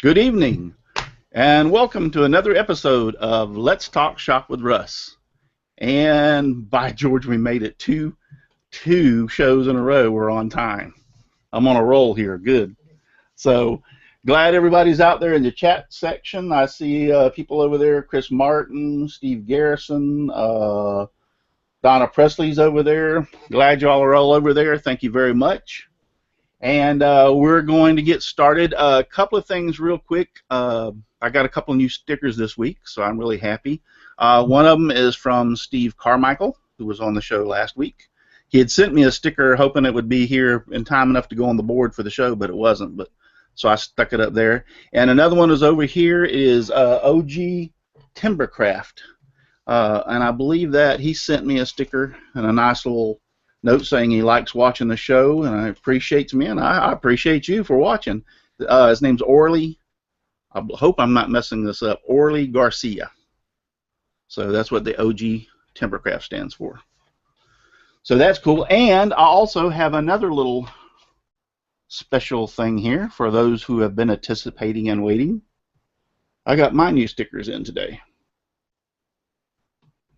Good evening, and welcome to another episode of Let's Talk Shop with Russ. And by George, we made it two shows in a row. We're on time. I'm on a roll here. Good. So glad everybody's out there in the chat section. I see people over there: Chris Martin, Steve Garrison, Donna Presley's over there. Glad y'all are all over there. Thank you very much. And we're going to get started. A couple of things real quick. I got a couple of new stickers this week, so I'm really happy. One of them is from Steve Carmichael, who was on the show last week. He had sent me a sticker hoping it would be here in time enough to go on the board for the show, but it wasn't. So I stuck it up there. And another one is over here is OG Timbercraft. And I believe that he sent me a sticker and a nice little note saying he likes watching the show, and I appreciate me, and I appreciate you for watching. His name's Orly. I hope I'm not messing this up. Orly Garcia. So that's what the OG Timbercraft stands for. So that's cool. And I also have another little special thing here for those who have been anticipating and waiting. I got my new stickers in today.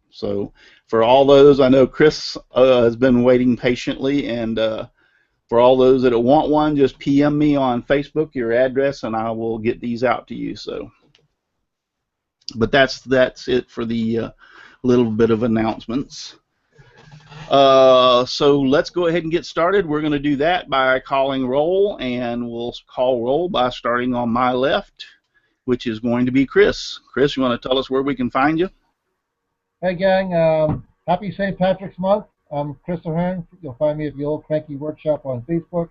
So for all those, I know Chris has been waiting patiently, and for all those that want one, just PM me on Facebook your address, and I will get these out to you. So, but that's it for the little bit of announcements. So let's go ahead and get started. We're going to do that by calling roll, and we'll call roll by starting on my left, which is going to be Chris. Chris, you want to tell us where we can find you? Hey gang, happy St. Patrick's Month. I'm Chris O'Hearn. You'll find me at the Old Cranky Workshop on Facebook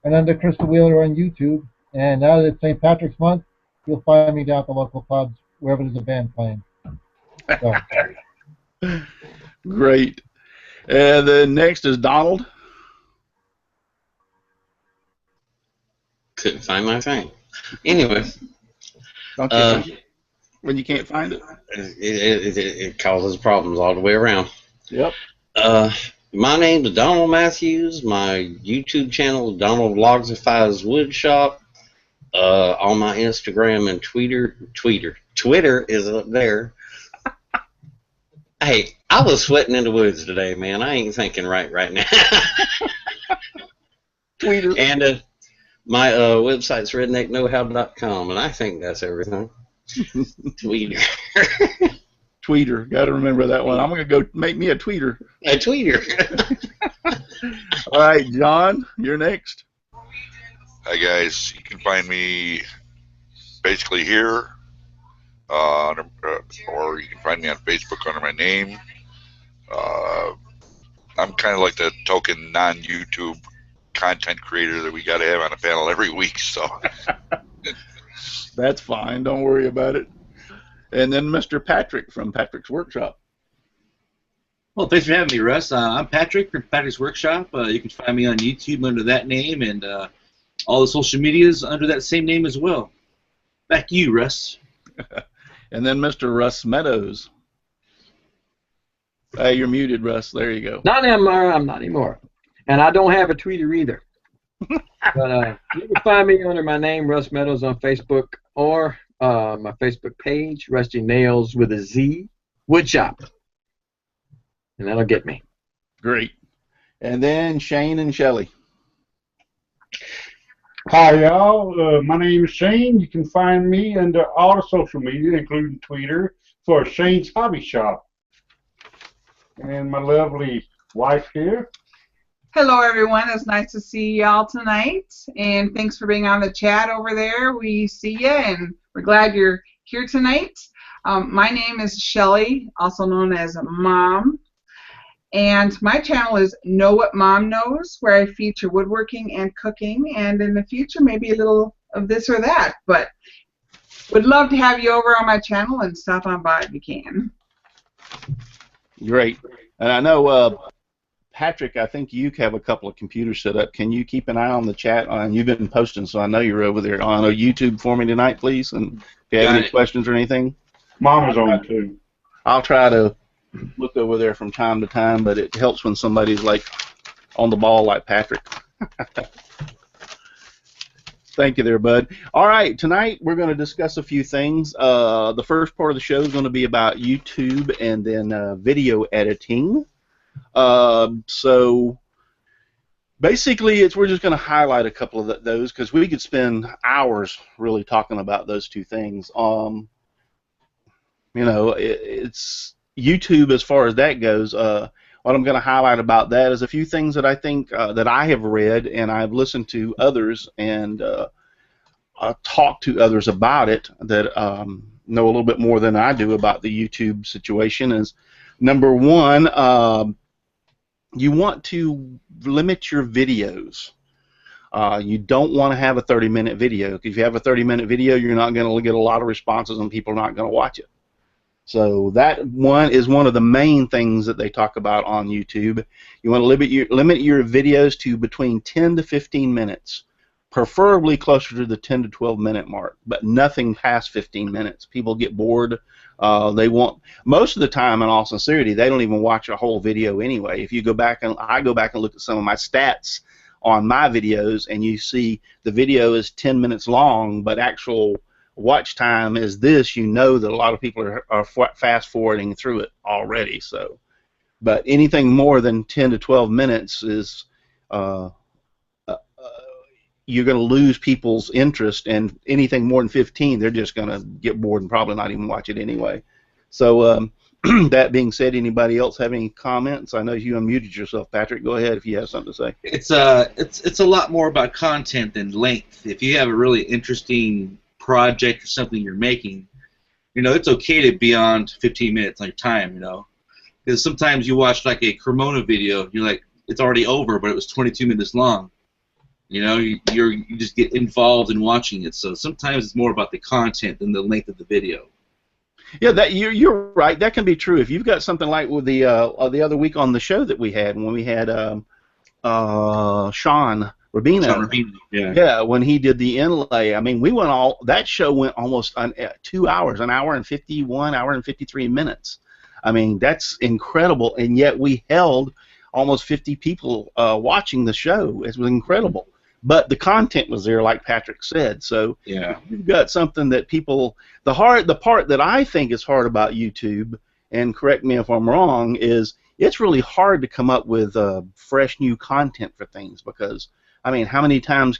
and under Crystal Wheeler on YouTube. And now that it's St. Patrick's Month, you'll find me down at the local pubs wherever there's a band playing. So. Great. And then next is Donald. Couldn't find my thing. Anyway. Don't you find it? When you can't find it? It causes problems all the way around. Yep. My name is Donald Matthews. My YouTube channel is Donald Vlogifies Woodshop. On my Instagram and Twitter is up there. Hey, I was sweating in the woods today, man. I ain't thinking right now. Twitter. And my website's redneckknowhow.com, and I think that's everything. Tweeter. Tweeter. Got to remember that one. I'm going to go make me a tweeter. A tweeter. All right, John, you're next. Hi, guys. You can find me basically here, or you can find me on Facebook under my name. I'm kind of like the token non-YouTube content creator that we got to have on a panel every week, so... That's fine. Don't worry about it. And then Mr. Patrick from Patrick's Workshop. Well, thanks for having me, Russ. I'm Patrick from Patrick's Workshop. You can find me on YouTube under that name, and all the social medias under that same name as well. Back to you, Russ. And then Mr. Russ Meadows. Hey, you're muted, Russ. There you go. Not anymore. I'm not anymore. And I don't have a tweeter either. But you can find me under my name, Russ Meadows, on Facebook, or my Facebook page, Rusty Nails with a Z, Woodshop. And that'll get me. Great. And then Shane and Shelley. Hi, y'all. My name is Shane. You can find me under all the social media, including Twitter, for Shane's Hobby Shop. And my lovely wife here. Hello, everyone. It's nice to see y'all tonight, and thanks for being on the chat over there. We see you, and we're glad you're here tonight. My name is Shelley, also known as Mom, and my channel is Know What Mom Knows, where I feature woodworking and cooking, and in the future, maybe a little of this or that, but would love to have you over on my channel and stop on by if you can. Great. And I know... Patrick, I think you have a couple of computers set up. Can you keep an eye on the chat? You've been posting, so I know you're over there on YouTube for me tonight, please. And if you have any questions or anything. Mom is on, too. I'll try to look over there from time to time, but it helps when somebody's, like, on the ball like Patrick. Thank you there, bud. All right, tonight we're going to discuss a few things. The first part of the show is going to be about YouTube and then video editing. So basically, we're just going to highlight a couple of those because we could spend hours really talking about those two things. You know, it's YouTube as far as that goes. What I'm going to highlight about that is a few things that I think that I have read and I've listened to others and talked to others about it that know a little bit more than I do about the YouTube situation. Is number one, you want to limit your videos. You don't want to have a 30-minute video. If you have a 30-minute video, you're not going to get a lot of responses and people are not going to watch it. So that one is one of the main things that they talk about on YouTube. You want to limit your videos to between 10 to 15 minutes, preferably closer to the 10 to 12 minute mark, but nothing past 15 minutes. People get bored. They want, most of the time, in all sincerity, they don't even watch a whole video anyway. If you go back and I go back and look at some of my stats on my videos, and you see the video is 10 minutes long, but actual watch time is this, you know that a lot of people are fast forwarding through it already. So, but anything more than 10 to 12 minutes is you're going to lose people's interest, and anything more than 15, they're just going to get bored and probably not even watch it anyway. So that being said, anybody else have any comments? I know you unmuted yourself, Patrick. Go ahead if you have something to say. It's a lot more about content than length. If you have a really interesting project or something you're making, you know, it's okay to be on 15 minutes on your time, you know, because sometimes you watch like a Cremona video, you're like, it's already over, but it was 22 minutes long. You know, you just get involved in watching it. So sometimes it's more about the content than the length of the video. Yeah, that you're right. That can be true. If you've got something like with the other week on the show that we had when we had Sean Rubino, yeah, when he did the inlay. I mean, that show went almost 2 hours, an hour and 51, hour and 53 minutes. I mean, that's incredible, and yet we held almost 50 people watching the show. It was incredible. But the content was there, like Patrick said. So yeah, you've got something that people. The part that I think is hard about YouTube, and correct me if I'm wrong, is it's really hard to come up with fresh new content for things because, I mean, how many times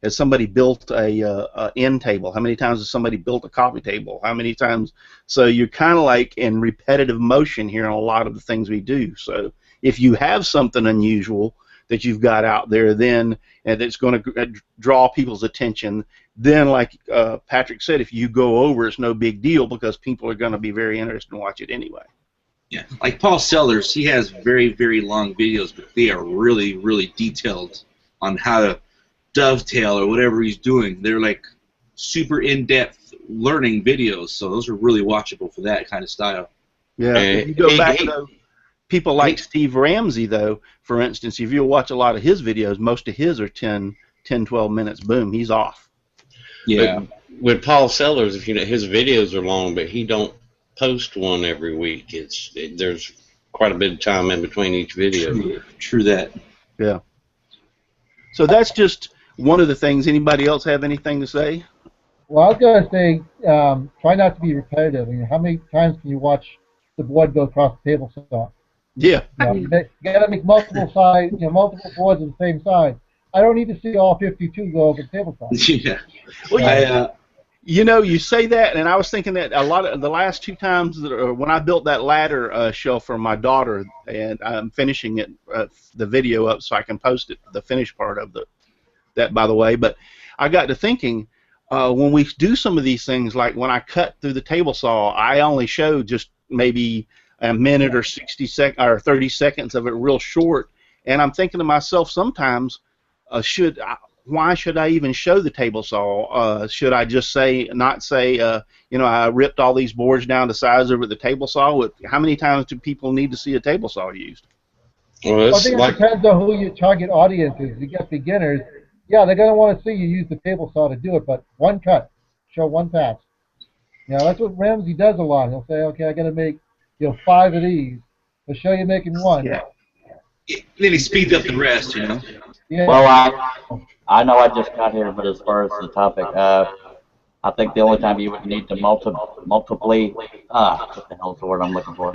has somebody built a end table? How many times has somebody built a coffee table? How many times? So you're kind of like in repetitive motion here in a lot of the things we do. So if you have something unusual that you've got out there, then and it's going to draw people's attention, then like Patrick said, if you go over, it's no big deal because people are going to be very interested in watch it anyway. Yeah, like Paul Sellers, he has very, very long videos, but they are really, really detailed on how to dovetail or whatever he's doing. They're like super in-depth learning videos, so those are really watchable for that kind of style. Yeah, if you go back to people like Steve Ramsey, though, for instance, if you watch a lot of his videos, most of his are 10, 12 minutes, boom, he's off. Yeah. But with Paul Sellers, if you know, his videos are long, but he don't post one every week. There's quite a bit of time in between each video. True that. Yeah. So that's just one of the things. Anybody else have anything to say? Well, I was going to say, try not to be repetitive. I mean, how many times can you watch the board go across the table saw? Yeah. You got to make multiple sides, multiple boards of the same size. I don't need to see all 52 go over the tabletop. Yeah. Well, you say that, and I was thinking that a lot of the last two times when I built that ladder shelf for my daughter, and I'm finishing it, the video up so I can post it, the finished part of that, by the way. But I got to thinking, when we do some of these things, like when I cut through the table saw, I only show just maybe a minute or 30 seconds of it, real short. And I'm thinking to myself sometimes, why should I even show the table saw? Should I just not say, I ripped all these boards down to size over the table saw? How many times do people need to see a table saw used? Well, I think it depends on who your target audience is. You get beginners, yeah, they're going to want to see you use the table saw to do it, but one cut, show one pass. That's what Ramsey does a lot. He'll say, okay, I got to make 5 of these. He'll show you making one. Yeah. Then he speeds up the rest, Yeah. Well, I know I just got here, but as far as the topic, I think the only time you would need to multiply, what the hell is the word I'm looking for?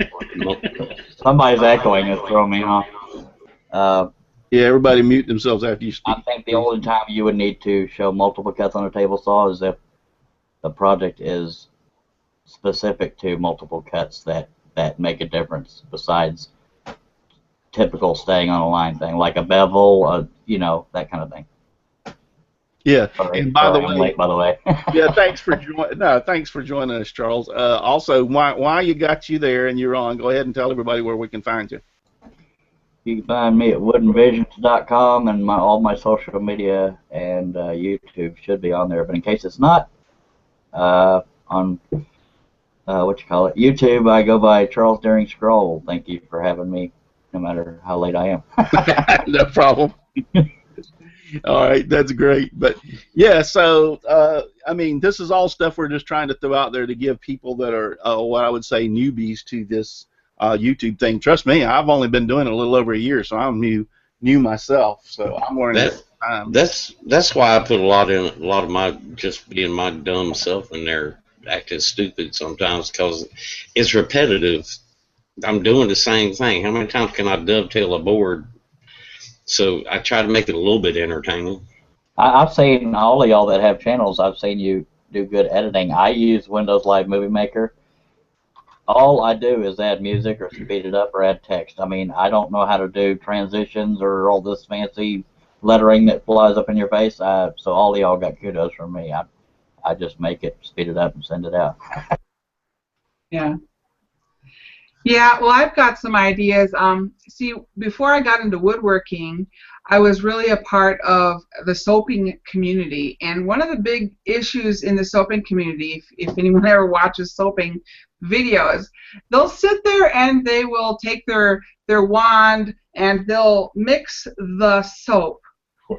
Somebody's echoing, it's throwing me off. Yeah, everybody mute themselves after you speak. I think the only time you would need to show multiple cuts on a table saw is if the project is specific to multiple cuts that make a difference besides typical staying on a line thing, like a bevel, you know, that kind of thing. Yeah, Sorry, and by the I'm late, by the way. yeah, thanks for joining us, Charles. Also, while you got you there and you're on, go ahead and tell everybody where we can find you. You can find me at woodenvisions.com, and all my social media and YouTube should be on there. But in case it's not, on YouTube, I go by Charles Daring Scroll. Thank you for having me, no matter how late I am. No problem. All right, that's great. But yeah, so I mean, this is all stuff we're just trying to throw out there to give people that are what I would say newbies to this YouTube thing. Trust me, I've only been doing it a little over a year, so I'm new myself. So I'm learning. That's why I put a lot of my just being my dumb self in there, acting stupid sometimes, because it's repetitive. I'm doing the same thing. How many times can I dovetail a board? So I try to make it a little bit entertaining. I've seen all of y'all that have channels, I've seen you do good editing. I use Windows Live Movie Maker. All I do is add music or speed it up or add text. I mean, I don't know how to do transitions or all this fancy lettering that flies up in your face. So all of y'all got kudos from me. I just make it, speed it up, and send it out. Yeah. Yeah, well, I've got some ideas. See, before I got into woodworking, I was really a part of the soaping community. And one of the big issues in the soaping community, if anyone ever watches soaping videos, they'll sit there and they will take their wand and they'll mix the soap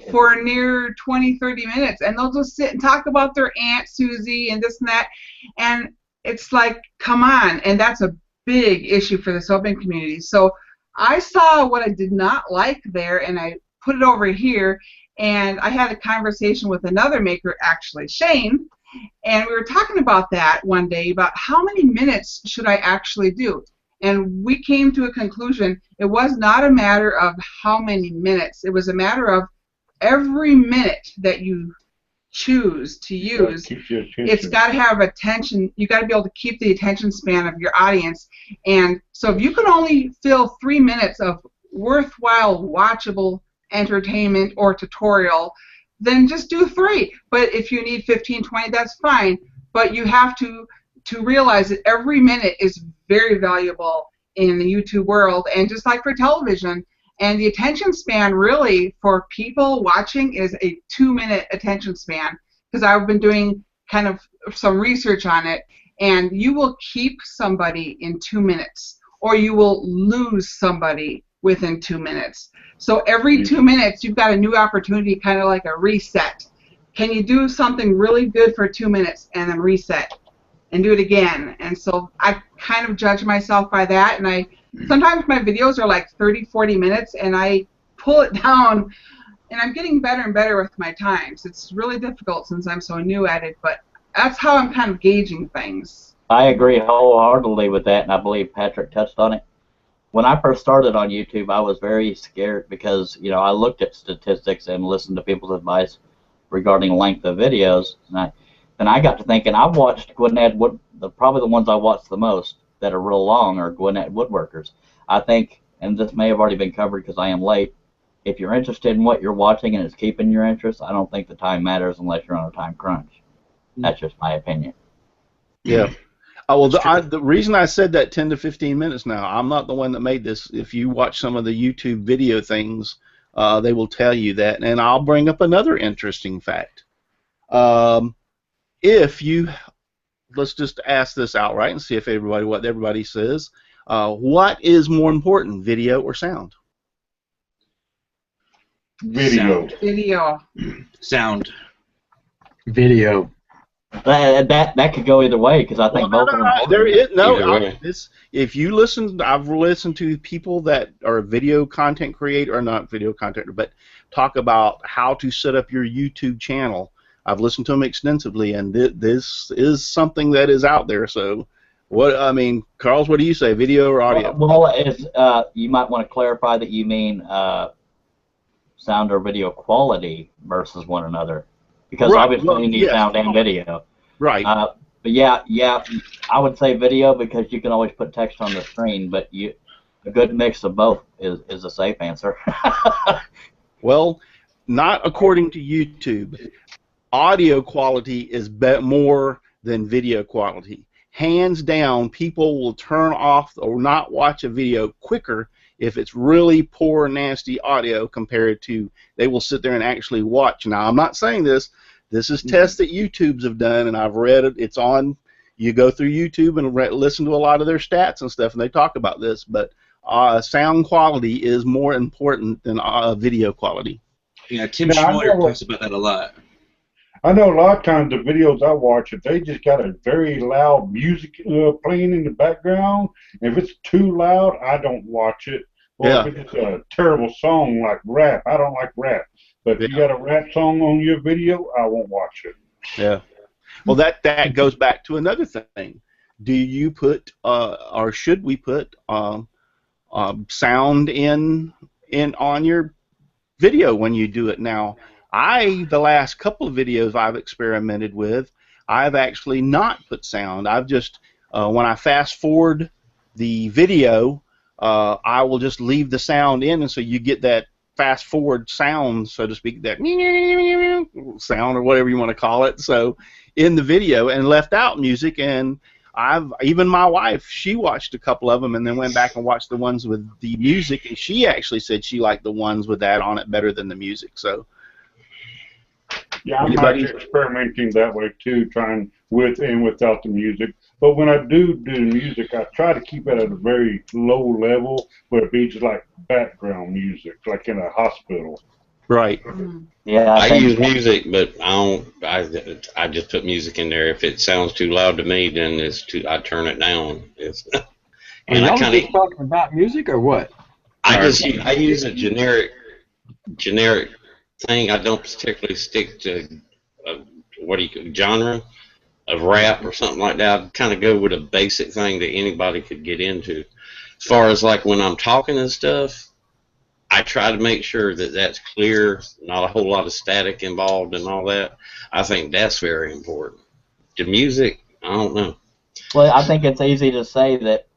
for near 20-30 minutes, and they'll just sit and talk about their Aunt Susie and this and that, and it's like, come on. And that's a big issue for the soaping community. So I saw what I did not like there, and I put it over here, and I had a conversation with another maker, actually, Shane, and we were talking about that one day, about how many minutes should I actually do. And we came to a conclusion. It was not a matter of how many minutes. It was a matter of every minute that you choose to use, it's got to have attention. You got to be able to keep the attention span of your audience. And so if you can only fill 3 minutes of worthwhile watchable entertainment or tutorial, then just do 3. But if you need 15, 20, that's fine. But you have to realize that every minute is very valuable in the YouTube world, and just like for television. And the attention span really for people watching is a 2-minute attention span, because I've been doing kind of some research on it, and you will keep somebody in 2 minutes, or you will lose somebody within 2 minutes. So every 2 minutes you've got a new opportunity, kind of like a reset. Can you do something really good for 2 minutes and then reset and do it again? And so I kind of judge myself by that, and sometimes my videos are like 30-40 minutes, and I pull it down, and I'm getting better and better with my times. It's really difficult since I'm so new at it, but that's how I'm kind of gauging things. I agree wholeheartedly with that, and I believe Patrick touched on it. When I first started on YouTube, I was very scared because, you know, I looked at statistics and listened to people's advice regarding length of videos, and I got to thinking, I've watched Gwinnett probably the ones I watched the most that are real long are Gwinnett Woodworkers. I think, and this may have already been covered because I am late, if you're interested in what you're watching and it's keeping your interest, I don't think the time matters unless you're on a time crunch. That's just my opinion. Yeah. Well, the reason I said that 10 to 15 minutes now, I'm not the one that made this. If you watch some of the YouTube video things, they will tell you that. And I'll bring up another interesting fact. Let's just ask this outright and see if what everybody says. What is more important, video or sound? Video. Video. Sound. Video. That could go either way, because I think both of them. If you listen, I've listened to people that are video content creator, or not video content, but talk about how to set up your YouTube channel. I've listened to them extensively, and this is something that is out there. So, Carlos, what do you say, video or audio? Well, you might want to clarify that you mean sound or video quality versus one another, because obviously you need sound and video. Right. But yeah, I would say video because you can always put text on the screen, but a good mix of both is a safe answer. Well, not according to YouTube. Audio quality is more than video quality. Hands down, people will turn off or not watch a video quicker if it's really poor, nasty audio compared to they will sit there and actually watch. Now, I'm not saying this. This is tests that YouTube's have done, and I've read it. It's on. You go through YouTube and listen to a lot of their stats and stuff, and they talk about this. But sound quality is more important than video quality. Yeah, Tim Schmoyer talks about that a lot. I know a lot of times the videos I watch, if they just got a very loud music playing in the background, if it's too loud, I don't watch it. Or if it's a terrible song like rap, I don't like rap. But if you got a rap song on your video, I won't watch it. Yeah. Well, that goes back to another thing. Do you put or should we put sound in on your video when you do it? Now, the last couple of videos I've experimented with, I've actually not put sound. I've just when I fast forward the video, I will just leave the sound in, and so you get that fast forward sound, so to speak, that sound or whatever you want to call it. So in the video, and left out music. And even my wife, she watched a couple of them and then went back and watched the ones with the music, and she actually said she liked the ones with that on it better than the music. So yeah, I'm actually experimenting that way too, trying with and without the music. But when I do the music, I try to keep it at a very low level where it be just like background music, like in a hospital. Right. Yeah, I use music, but I just put music in there. If it sounds too loud to me, then I turn it down. And I kind of talking about music or what? I use a generic thing. I don't particularly stick to genre of rap or something like that. I kind of go with a basic thing that anybody could get into. As far as like when I'm talking and stuff, I try to make sure that that's clear, not a whole lot of static involved and all that. I think that's very important. The music, I don't know. Well, I think it's easy to say that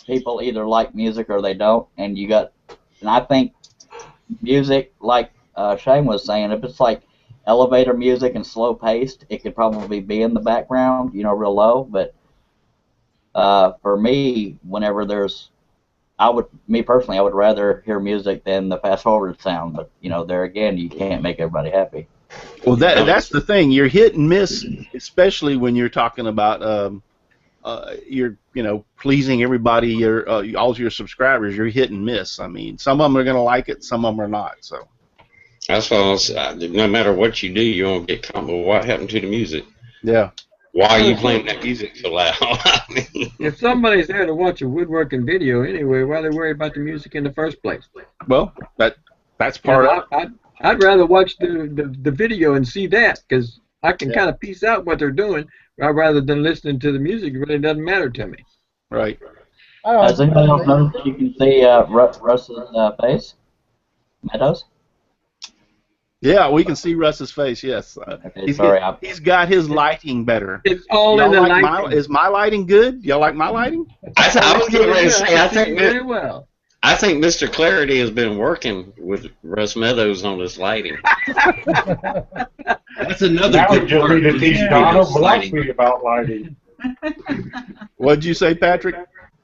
people either like music or they don't, and I think music, like Shane was saying, if it's like elevator music and slow paced, it could probably be in the background, real low. But for me, whenever me personally, I would rather hear music than the fast forward sound. But there again, you can't make everybody happy. Well, that's the thing. You're hit and miss, especially when you're talking about you're pleasing everybody, all your subscribers. You're hit and miss. I mean, some of them are going to like it, some of them are not. So. That's why no matter what you do, you won't get caught. Well, what happened to the music? Yeah. Why are you playing that music so loud? If somebody's there to watch a woodworking video anyway, why are they worried about the music in the first place? Well, that's part of it. I'd rather watch the video and see that, because I can kind of piece out what they're doing rather than listening to the music. It really doesn't matter to me. Right. Does anybody else know if you can see Russ's face? Meadows? Yeah, we can see Russ's face, yes. Okay, he's got his lighting better. It's all in the lighting. Is my lighting good? Y'all like my lighting? I was getting ready to say, I think very well. I think Mr. Clarity has been working with Russ Meadows on this lighting. That's another now good part. Now we just need to teach Donald philosophy about lighting. What'd you say, Patrick?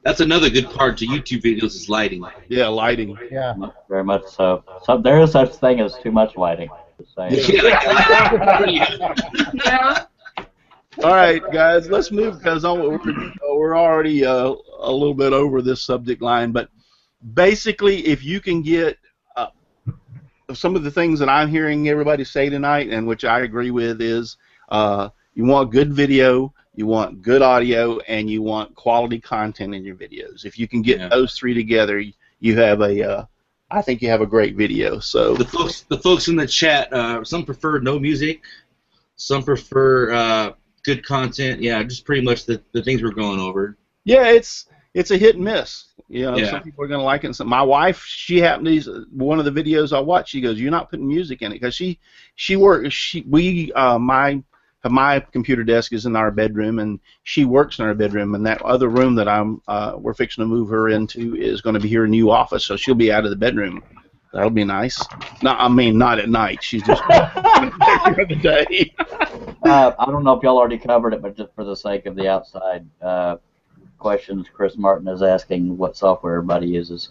That's another good part to YouTube videos is lighting. Yeah, lighting. Yeah. Very much so. There is such thing as too much lighting. Yeah. All right, guys, let's move because we're already a little bit over this subject line. But basically, if you can get some of the things that I'm hearing everybody say tonight, and which I agree with, is you want good video, you want good audio, and you want quality content in your videos. If you can get those three together, you have I think you have a great video. So the folks in the chat, some prefer no music, some prefer good content. Yeah, just pretty much the things we're going over. yeah, it's a hit and miss. You know, Yeah. some people are going to like it. And some, my wife, she happened to use one of the videos I watched. She goes, "You're not putting music in it," because she works. My computer desk is in our bedroom, and she works in our bedroom. And that other room that we're fixing to move her into is going to be her new office, so she'll be out of the bedroom. That'll be nice. No, I mean not at night. She's just during the day. I don't know if y'all already covered it, but just for the sake of the outside questions, Chris Martin is asking what software everybody uses.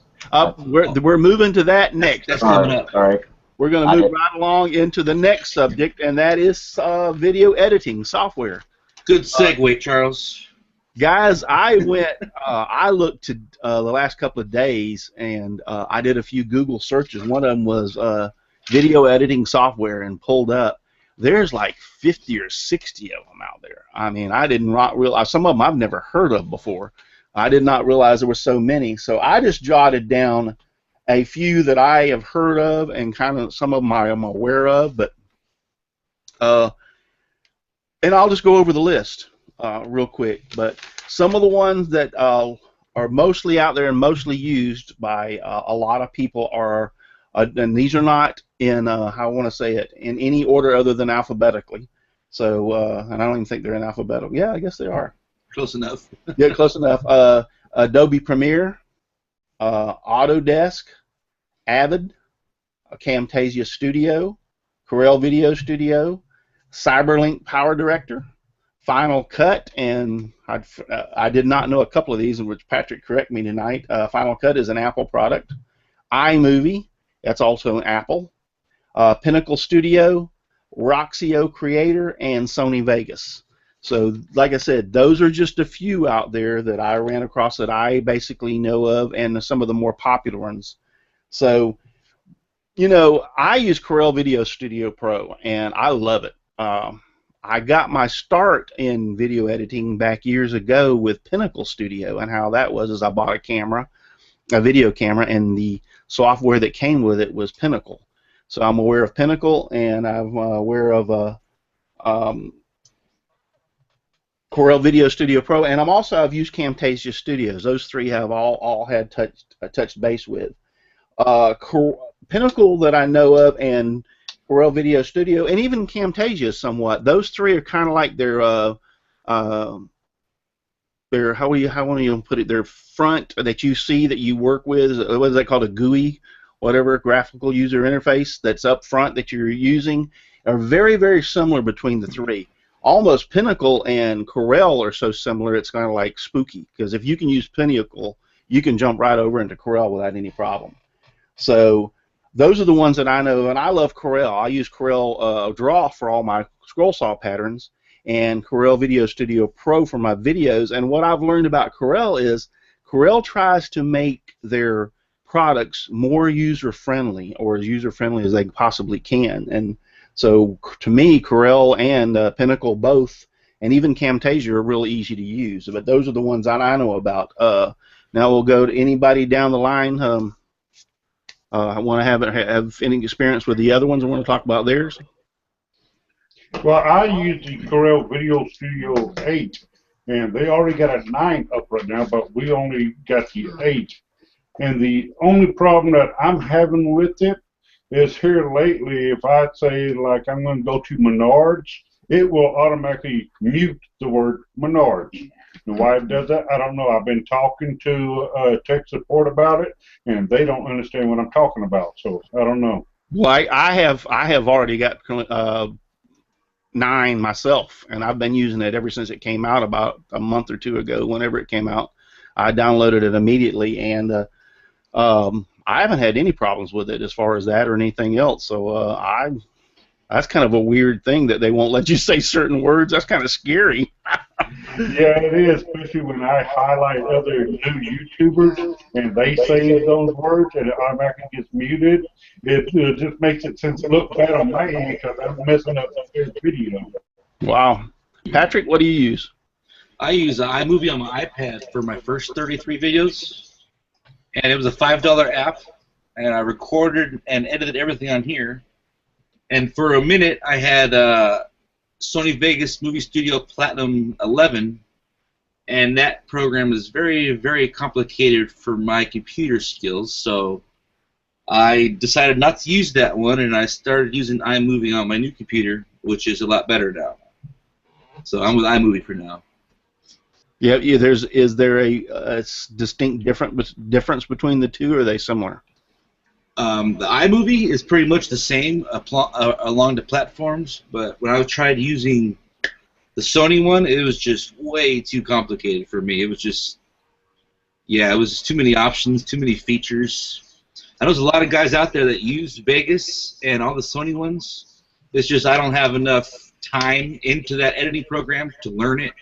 We're moving to that next. That's coming up. Sorry. We're going to move right along into the next subject, and that is video editing software. Good segue, Charles. Guys, I looked to the last couple of days, and I did a few Google searches. One of them was video editing software, and pulled up. There's like 50 or 60 of them out there. I mean, I didn't realize, some of them I've never heard of before. I did not realize there were so many. So I just jotted down a few that I have heard of, and kind of some of them I am aware of. But and I'll just go over the list real quick. But some of the ones that are mostly out there and mostly used by a lot of people are, and these are not in, how I want to say it, in any order other than alphabetically. So, and I don't even think they're in alphabetical. Yeah, I guess they are. Close enough. Yeah, close enough. Adobe Premiere, Autodesk, Avid, Camtasia Studio, Corel Video Studio, Cyberlink Power Director, Final Cut, and I did not know a couple of these, in which Patrick correct me tonight. Final Cut is an Apple product. iMovie, that's also an Apple. Pinnacle Studio, Roxio Creator, and Sony Vegas. So, like I said, those are just a few out there that I ran across that I basically know of, and some of the more popular ones. So, you know, I use Corel Video Studio Pro, and I love it. I got my start in video editing back years ago with Pinnacle Studio, and how that was is I bought a video camera, and the software that came with it was Pinnacle. So I'm aware of Pinnacle, and I'm aware of Corel Video Studio Pro, and I've used Camtasia Studios. Those three have all had touched base with. Pinnacle that I know of, and Corel Video Studio, and even Camtasia somewhat. Those three are kind of like their how do you put it? Their front that you see that you work with. What is that called? A GUI, whatever, graphical user interface that's up front that you're using, are very, very similar between the three. Almost Pinnacle and Corel are so similar, it's kind of like spooky, because if you can use Pinnacle, you can jump right over into Corel without any problem. So those are the ones that I know, and I love Corel. I use Corel Draw for all my scroll saw patterns, and Corel Video Studio Pro for my videos. And what I've learned about Corel is Corel tries to make their products more user-friendly, or as user-friendly as they possibly can. And so, to me, Corel and Pinnacle both, and even Camtasia, are really easy to use. But those are the ones that I know about. Now we'll go to anybody down the line. I want to have any experience with the other ones. I want to talk about theirs. Well, I use the Corel Video Studio 8, and they already got a 9 up right now, but we only got the 8. And the only problem that I'm having with it is here lately, if I say, like, I'm going to go to Menards, it will automatically mute the word Menards. And why it does that, I don't know. I've been talking to tech support about it, and they don't understand what I'm talking about, so I don't know. Well, I have already got 9 myself, and I've been using it ever since it came out about a month or two ago. Whenever it came out, I downloaded it immediately, and I haven't had any problems with it as far as that or anything else. So that's kind of a weird thing that they won't let you say certain words. That's kind of scary. Yeah, it is, especially when I highlight other new YouTubers and they say those words and it automatically gets muted. It just makes it look bad on my end because I'm messing up their video. Wow. Patrick, what do you use? I use iMovie on my iPad for my first 33 videos, and it was a $5 app. and I recorded and edited everything on here. And for a minute, I had Sony Vegas Movie Studio Platinum 11, and that program is very, very complicated for my computer skills. So I decided not to use that one, and I started using iMovie on my new computer, which is a lot better now. So I'm with iMovie for now. Yeah. Is there a distinct difference between the two, or are they similar? The iMovie is pretty much the same along the platforms, but when I tried using the Sony one, it was just way too complicated for me. It was just, yeah, it was just too many options, too many features. I know there's a lot of guys out there that use Vegas and all the Sony ones. It's just I don't have enough time into that editing program to learn it,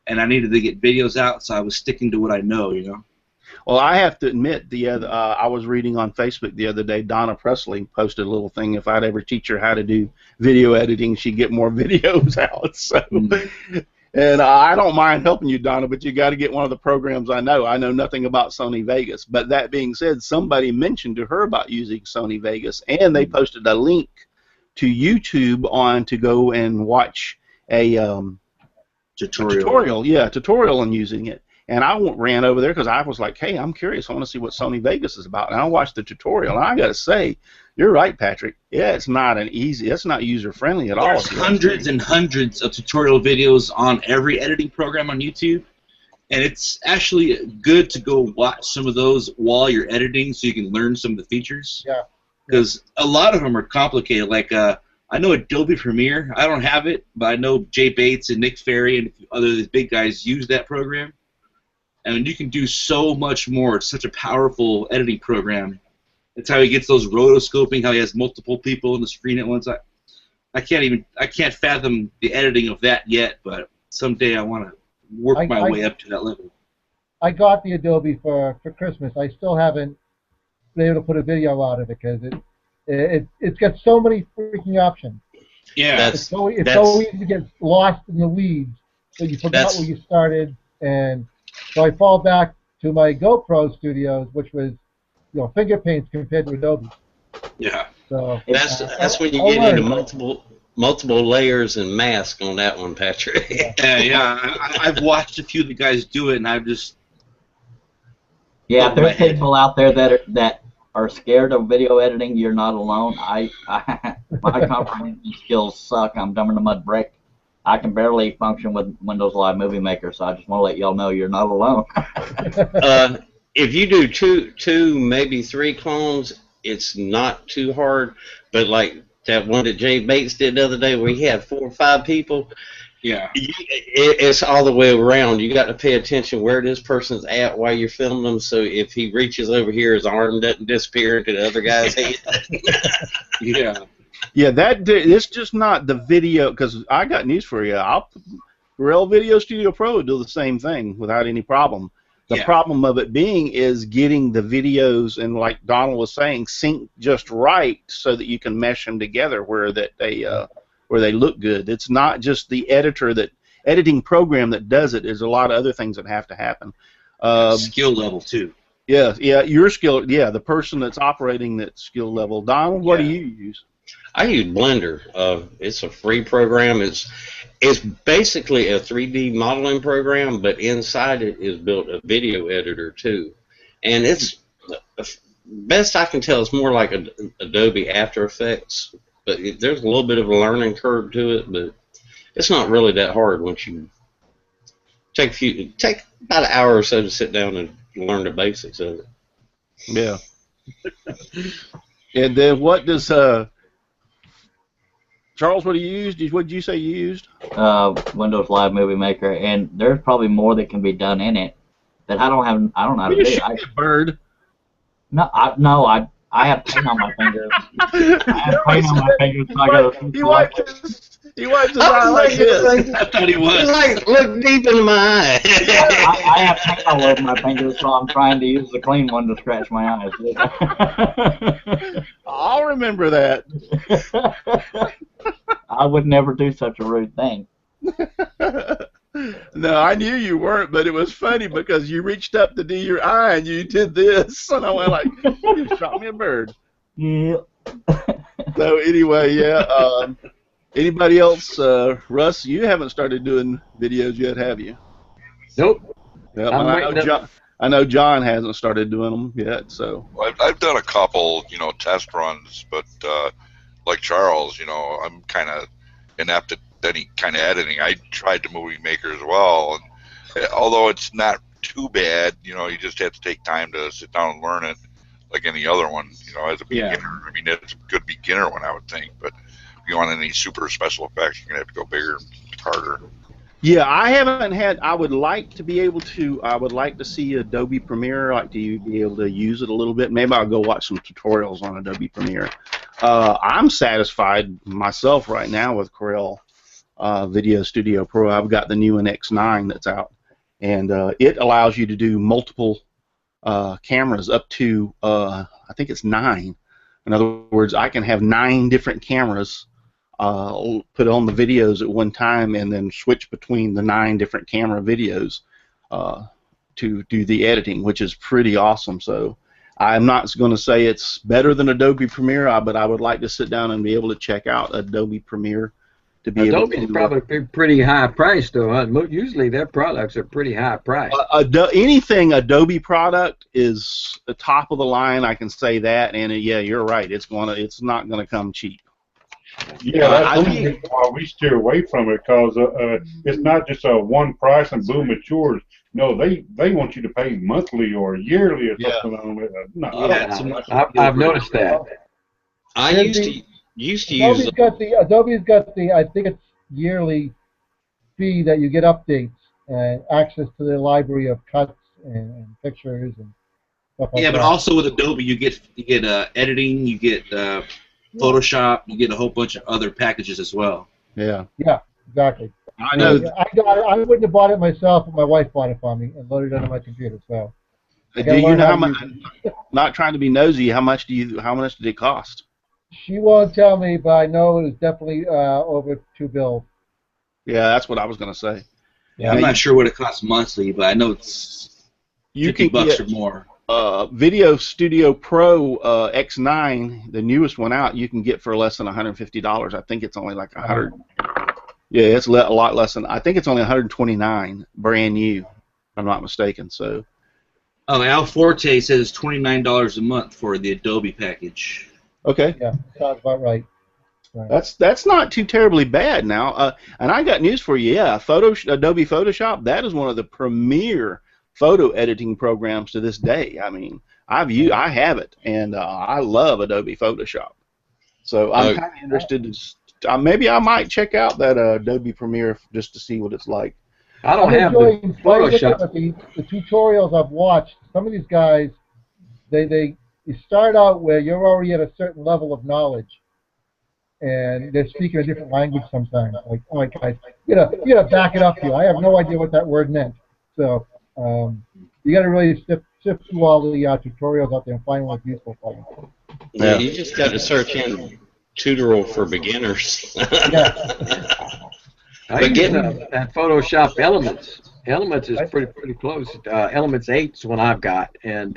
and I needed to get videos out, so I was sticking to what I know, you know. Well, I have to admit, I was reading on Facebook the other day, Donna Presley posted a little thing, if I'd ever teach her how to do video editing, she'd get more videos out. So, and I don't mind helping you, Donna, but you got to get one of the programs I know. I know nothing about Sony Vegas. But that being said, somebody mentioned to her about using Sony Vegas, and they posted a link to YouTube on to go and watch a tutorial on using it. And I ran over there because I was like, hey, I'm curious. I want to see what Sony Vegas is about. And I watched the tutorial, and I got to say, you're right, Patrick. Yeah, it's not it's not user-friendly at all. There's hundreds and hundreds of tutorial videos on every editing program on YouTube. And it's actually good to go watch some of those while you're editing so you can learn some of the features. Yeah. Because a lot of them are complicated. Like, I know Adobe Premiere. I don't have it, but I know Jay Bates and Nick Ferry and other big guys use that program. And you can do so much more. It's such a powerful editing program. It's how he gets those rotoscoping, how he has multiple people on the screen at once. I can't fathom the editing of that yet, but someday I want to work my way up to that level. I got the Adobe for Christmas. I still haven't been able to put a video out of it because it's got so many freaking options. Yeah, it's so easy to get lost in the weeds that you forgot where you started. And so I fall back to my GoPro Studios, which was, finger paints compared to Adobe. Yeah. So that's when you get into multiple layers and mask on that one, Patrick. Yeah. I've watched a few of the guys do it, and I've just if there's people out there that are scared of video editing, you're not alone. My comprehension skills suck. I'm dumber than a mud brick. I can barely function with Windows Live Movie Maker, so I just want to let y'all know you're not alone. If you do two, maybe 3 clones, it's not too hard. But like that one that Jay Bates did the other day where he had 4 or 5 people, it's all the way around. You got to pay attention where this person's at while you're filming them, so if he reaches over here, his arm doesn't disappear into the other guy's head. Yeah, it's just not the video, because I got news for you. Real Video Studio Pro will do the same thing without any problem. The problem of it being is getting the videos, and like Donald was saying, sync just right so that you can mesh them together where they look good. It's not just the editing program that does it. There's a lot of other things that have to happen. Skill level too. Yeah, your skill. Yeah, the person that's operating that skill level. Donald, what do you use? I use Blender. It's a free program. It's basically a 3D modeling program, but inside it is built a video editor too. And it's, best I can tell, it's more like Adobe After Effects. But there's a little bit of a learning curve to it, but it's not really that hard once you take about an hour or so to sit down and learn the basics of it. Yeah. And then what does Charles, what do you use? What did you say you used? Windows Live Movie Maker, and there's probably more that can be done in it that I don't know how to do. Bird. No, I have paint on my fingers. He wipes his eye like this. I thought he was. Like, look deep into my eye. I have paint all over my fingers, so I'm trying to use the clean one to scratch my eyes. I'll remember that. I would never do such a rude thing. No, I knew you weren't, but it was funny because you reached up to do your eye and you did this, and I went like, "You shot me a bird." Yeah. So anyway, yeah. Anybody else, Russ? You haven't started doing videos yet, have you? Nope. Yeah, I'm I know waiting. John. I know John hasn't started doing them yet. So. Well, I've done a couple, test runs, but like Charles, I'm kind of inept at any kind of editing. I tried the Movie Maker as well, and although it's not too bad, you just have to take time to sit down and learn it, like any other one. As a beginner, I mean, it's a good beginner one, I would think. But if you want any super special effects, you're gonna have to go bigger and harder. Yeah, I haven't had. I would like to be able to. I would like to see Adobe Premiere. Like to be able to use it a little bit. Maybe I'll go watch some tutorials on Adobe Premiere. I'm satisfied myself right now with Corel Video Studio Pro. I've got the new X9 that's out, and it allows you to do multiple cameras up to I think it's 9. In other words, I can have 9 different cameras. Put on the videos at one time and then switch between the 9 different camera videos to do the editing, which is pretty awesome. So I'm not going to say it's better than Adobe Premiere, but I would like to sit down and be able to check out Adobe Premiere to be able to. Adobe's probably pretty high priced, though. Usually their products are pretty high priced. Anything Adobe product is the top of the line. I can say that, and yeah, you're right. It's not gonna come cheap. Yeah, that's one reason why we steer away from it, because it's not just a one price and boom, it's yours. No, they want you to pay monthly or yearly or something on it. No, I've noticed that. I used to use. Adobe's got the I think it's yearly fee that you get updates and access to their library of cuts and pictures and stuff like that. Yeah, but also with Adobe, you get editing, you get Photoshop, you get a whole bunch of other packages as well. Yeah. Yeah, exactly. I know. I wouldn't have bought it myself, but my wife bought it for me and loaded it onto my computer. So. Do you know how much? Not trying to be nosy. How much did it cost? She won't tell me, but I know it was definitely over $2 bills. Yeah, that's what I was going to say. Yeah, I'm not sure what it costs monthly, but I know it's $50 or more. Video Studio Pro X9, the newest one out, you can get for less than $150. I think it's only like 100. Yeah, it's a lot less than. I think it's only $129, brand new, if I'm not mistaken. So. Oh, Al Forte says $29 a month for the Adobe package. Okay. Yeah, sounds about right. That's not too terribly bad now. And I got news for you. Yeah, Adobe Photoshop, that is one of the premier photo editing programs to this day. I mean, I have it, and I love Adobe Photoshop. So I'm kind of interested. Maybe I might check out that Adobe Premiere just to see what it's like. I don't have the Photoshop. The tutorials I've watched, some of these guys, they start out where you're already at a certain level of knowledge, and they're speaking a different language sometimes. Like, oh my guys, you gotta back it up here. I have no idea what that word meant. So you gotta really sift through all the tutorials out there and find what's useful for you. Yeah, you just got to search in tutorial for beginners. I use that Photoshop Elements. Elements is pretty close. Elements 8's one I've got, and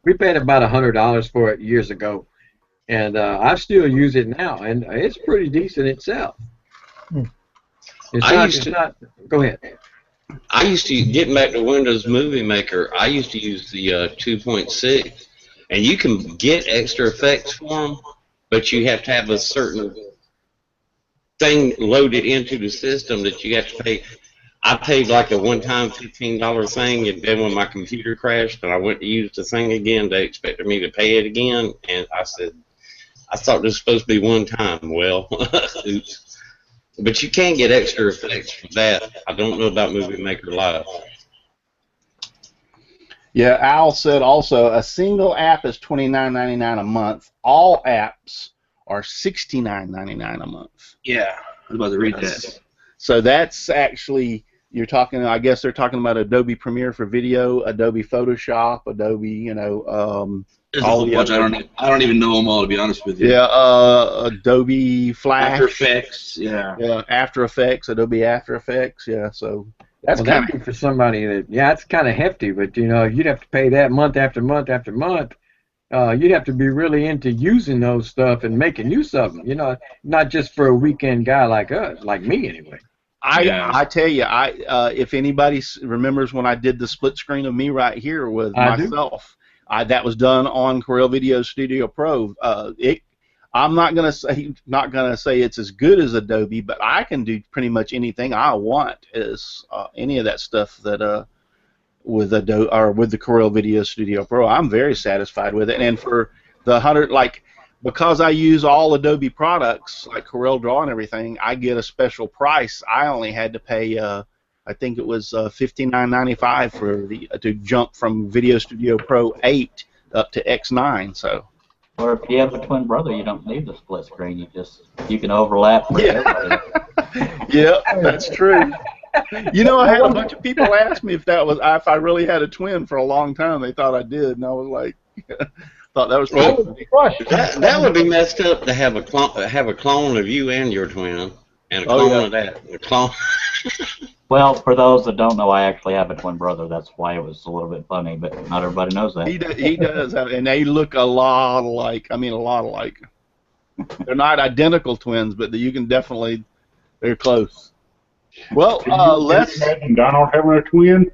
we paid about $100 for it years ago, and I still use it now, and it's pretty decent itself. Go ahead. I used to, getting back to Windows Movie Maker, I used to use the 2.6, and you can get extra effects for them, but you have to have a certain thing loaded into the system that you have to pay. I paid like a one-time $15 thing, and then when my computer crashed and I went to use the thing again, they expected me to pay it again, and I said, I thought this was supposed to be one time. Well, oops. But you can get extra effects for that. I don't know about Movie Maker Live. Yeah, Al said also a single app is $29.99 a month. All apps are $69.99 a month. Yeah, I was about to read that. So that's actually, you're talking, I guess they're talking about Adobe Premiere for video, Adobe Photoshop, Adobe, There's a whole bunch. I don't even know them all, to be honest with you. Yeah, Adobe Flash. After Effects, yeah. Yeah, After Effects, Adobe After Effects, yeah. So That's Well, kind that'd be for somebody that, yeah, it's kind of hefty, but you know, you'd have to pay that month after month after month. You'd have to be really into using those stuff and making use of them. You know, not just for a weekend guy like us, like me anyway. I tell you, if anybody remembers when I did the split screen of me right here with I do. myself, that was done on Corel Video Studio Pro. I'm not gonna say it's as good as Adobe, but I can do pretty much anything I want as any of that stuff that with Adobe or with the Corel Video Studio Pro. I'm very satisfied with it, and for the 100 because I use all Adobe products like Corel Draw and everything, I get a special price. I only had to pay I think it was $59.95 for to jump from Video Studio Pro 8 up to X9. So. Or if you have a twin brother, you don't need the split screen. You can overlap for everybody. Yeah, that's true. You know, I had a bunch of people ask me if I really had a twin for a long time. They thought I did, and I was like, thought that was pretty funny. That would be messed up to have a clone of you and your twin, and a clone of that. A clone. Well, for those that don't know, I actually have a twin brother. That's why it was a little bit funny, but not everybody knows that. He does, and they look a lot alike. I mean, a lot alike. They're not identical twins, but you can definitely, they're close. Well, let's imagine Donald having a twin.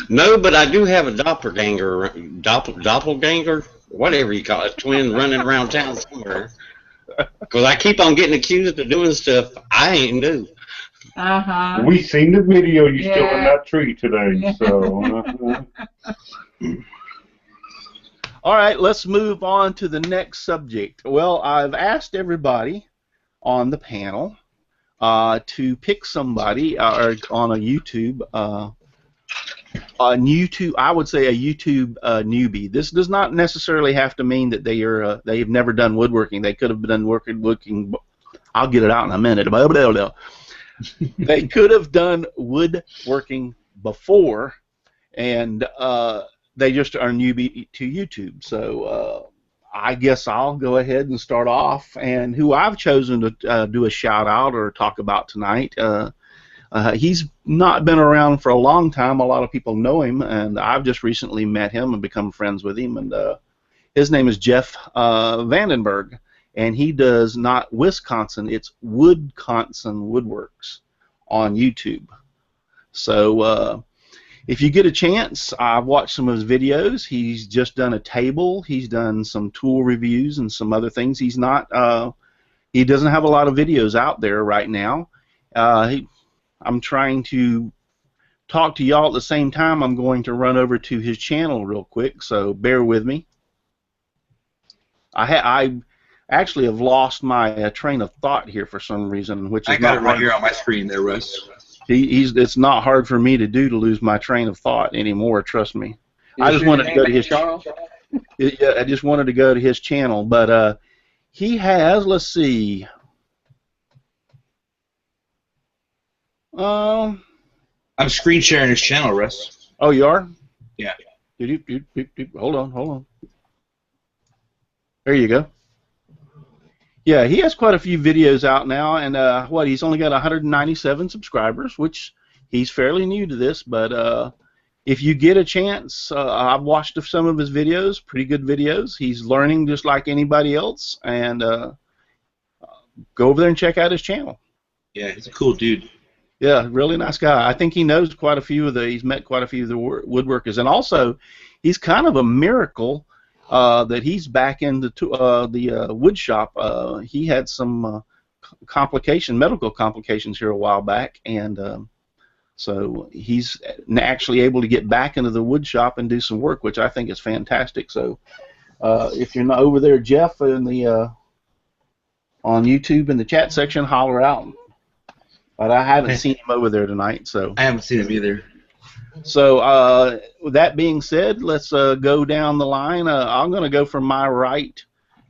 No, but I do have a doppelganger, doppelganger, whatever you call it, twin running around town somewhere. Because I keep on getting accused of doing stuff I ain't do. We seen the video you still in that tree today. So. All right, let's move on to the next subject. Well, I've asked everybody on the panel to pick somebody on a YouTube. I would say a YouTube newbie. This does not necessarily have to mean that they've never done woodworking. They could have done woodworking. I'll get it out in a minute. They could have done woodworking before, and they just are newbie to YouTube. So I guess I'll go ahead and start off. And who I've chosen to do a shout out or talk about tonight. He's not been around for a long time. A lot of people know him, and I've just recently met him and become friends with him. And his name is Jeff Vandenberg, and he does not Wisconsin, it's Woodconsin Woodworks on YouTube. So if you get a chance, I've watched some of his videos. He's just done a table. He's done some tool reviews and some other things. He doesn't have a lot of videos out there right now. I'm trying to talk to y'all at the same time. I'm going to run over to his channel real quick, so bear with me. I actually have lost my train of thought here for some reason, which is I got it right here on my screen there, Russ. It's not hard for me to lose my train of thought anymore. Trust me. I just wanted to go to his channel. Yeah, I just wanted to go to his channel, but he has. Let's see. I'm screen sharing his channel, Russ. Oh, you are? Yeah. Hold on. There you go. Yeah, he has quite a few videos out now, and he's only got 197 subscribers, which he's fairly new to this, but if you get a chance, I've watched some of his videos, pretty good videos. He's learning just like anybody else, and go over there and check out his channel. Yeah, he's a cool dude. Yeah, really nice guy. I think he knows quite a few of he's met quite a few of the woodworkers, and also he's kind of a miracle that he's back in the wood shop. He had some medical complications here a while back, and so he's actually able to get back into the wood shop and do some work, which I think is fantastic. So if you're not over there, Jeff, in the on YouTube in the chat section, holler out. But I haven't seen him over there tonight, so. I haven't seen him either. So with that being said, let's go down the line. I'm going to go from my right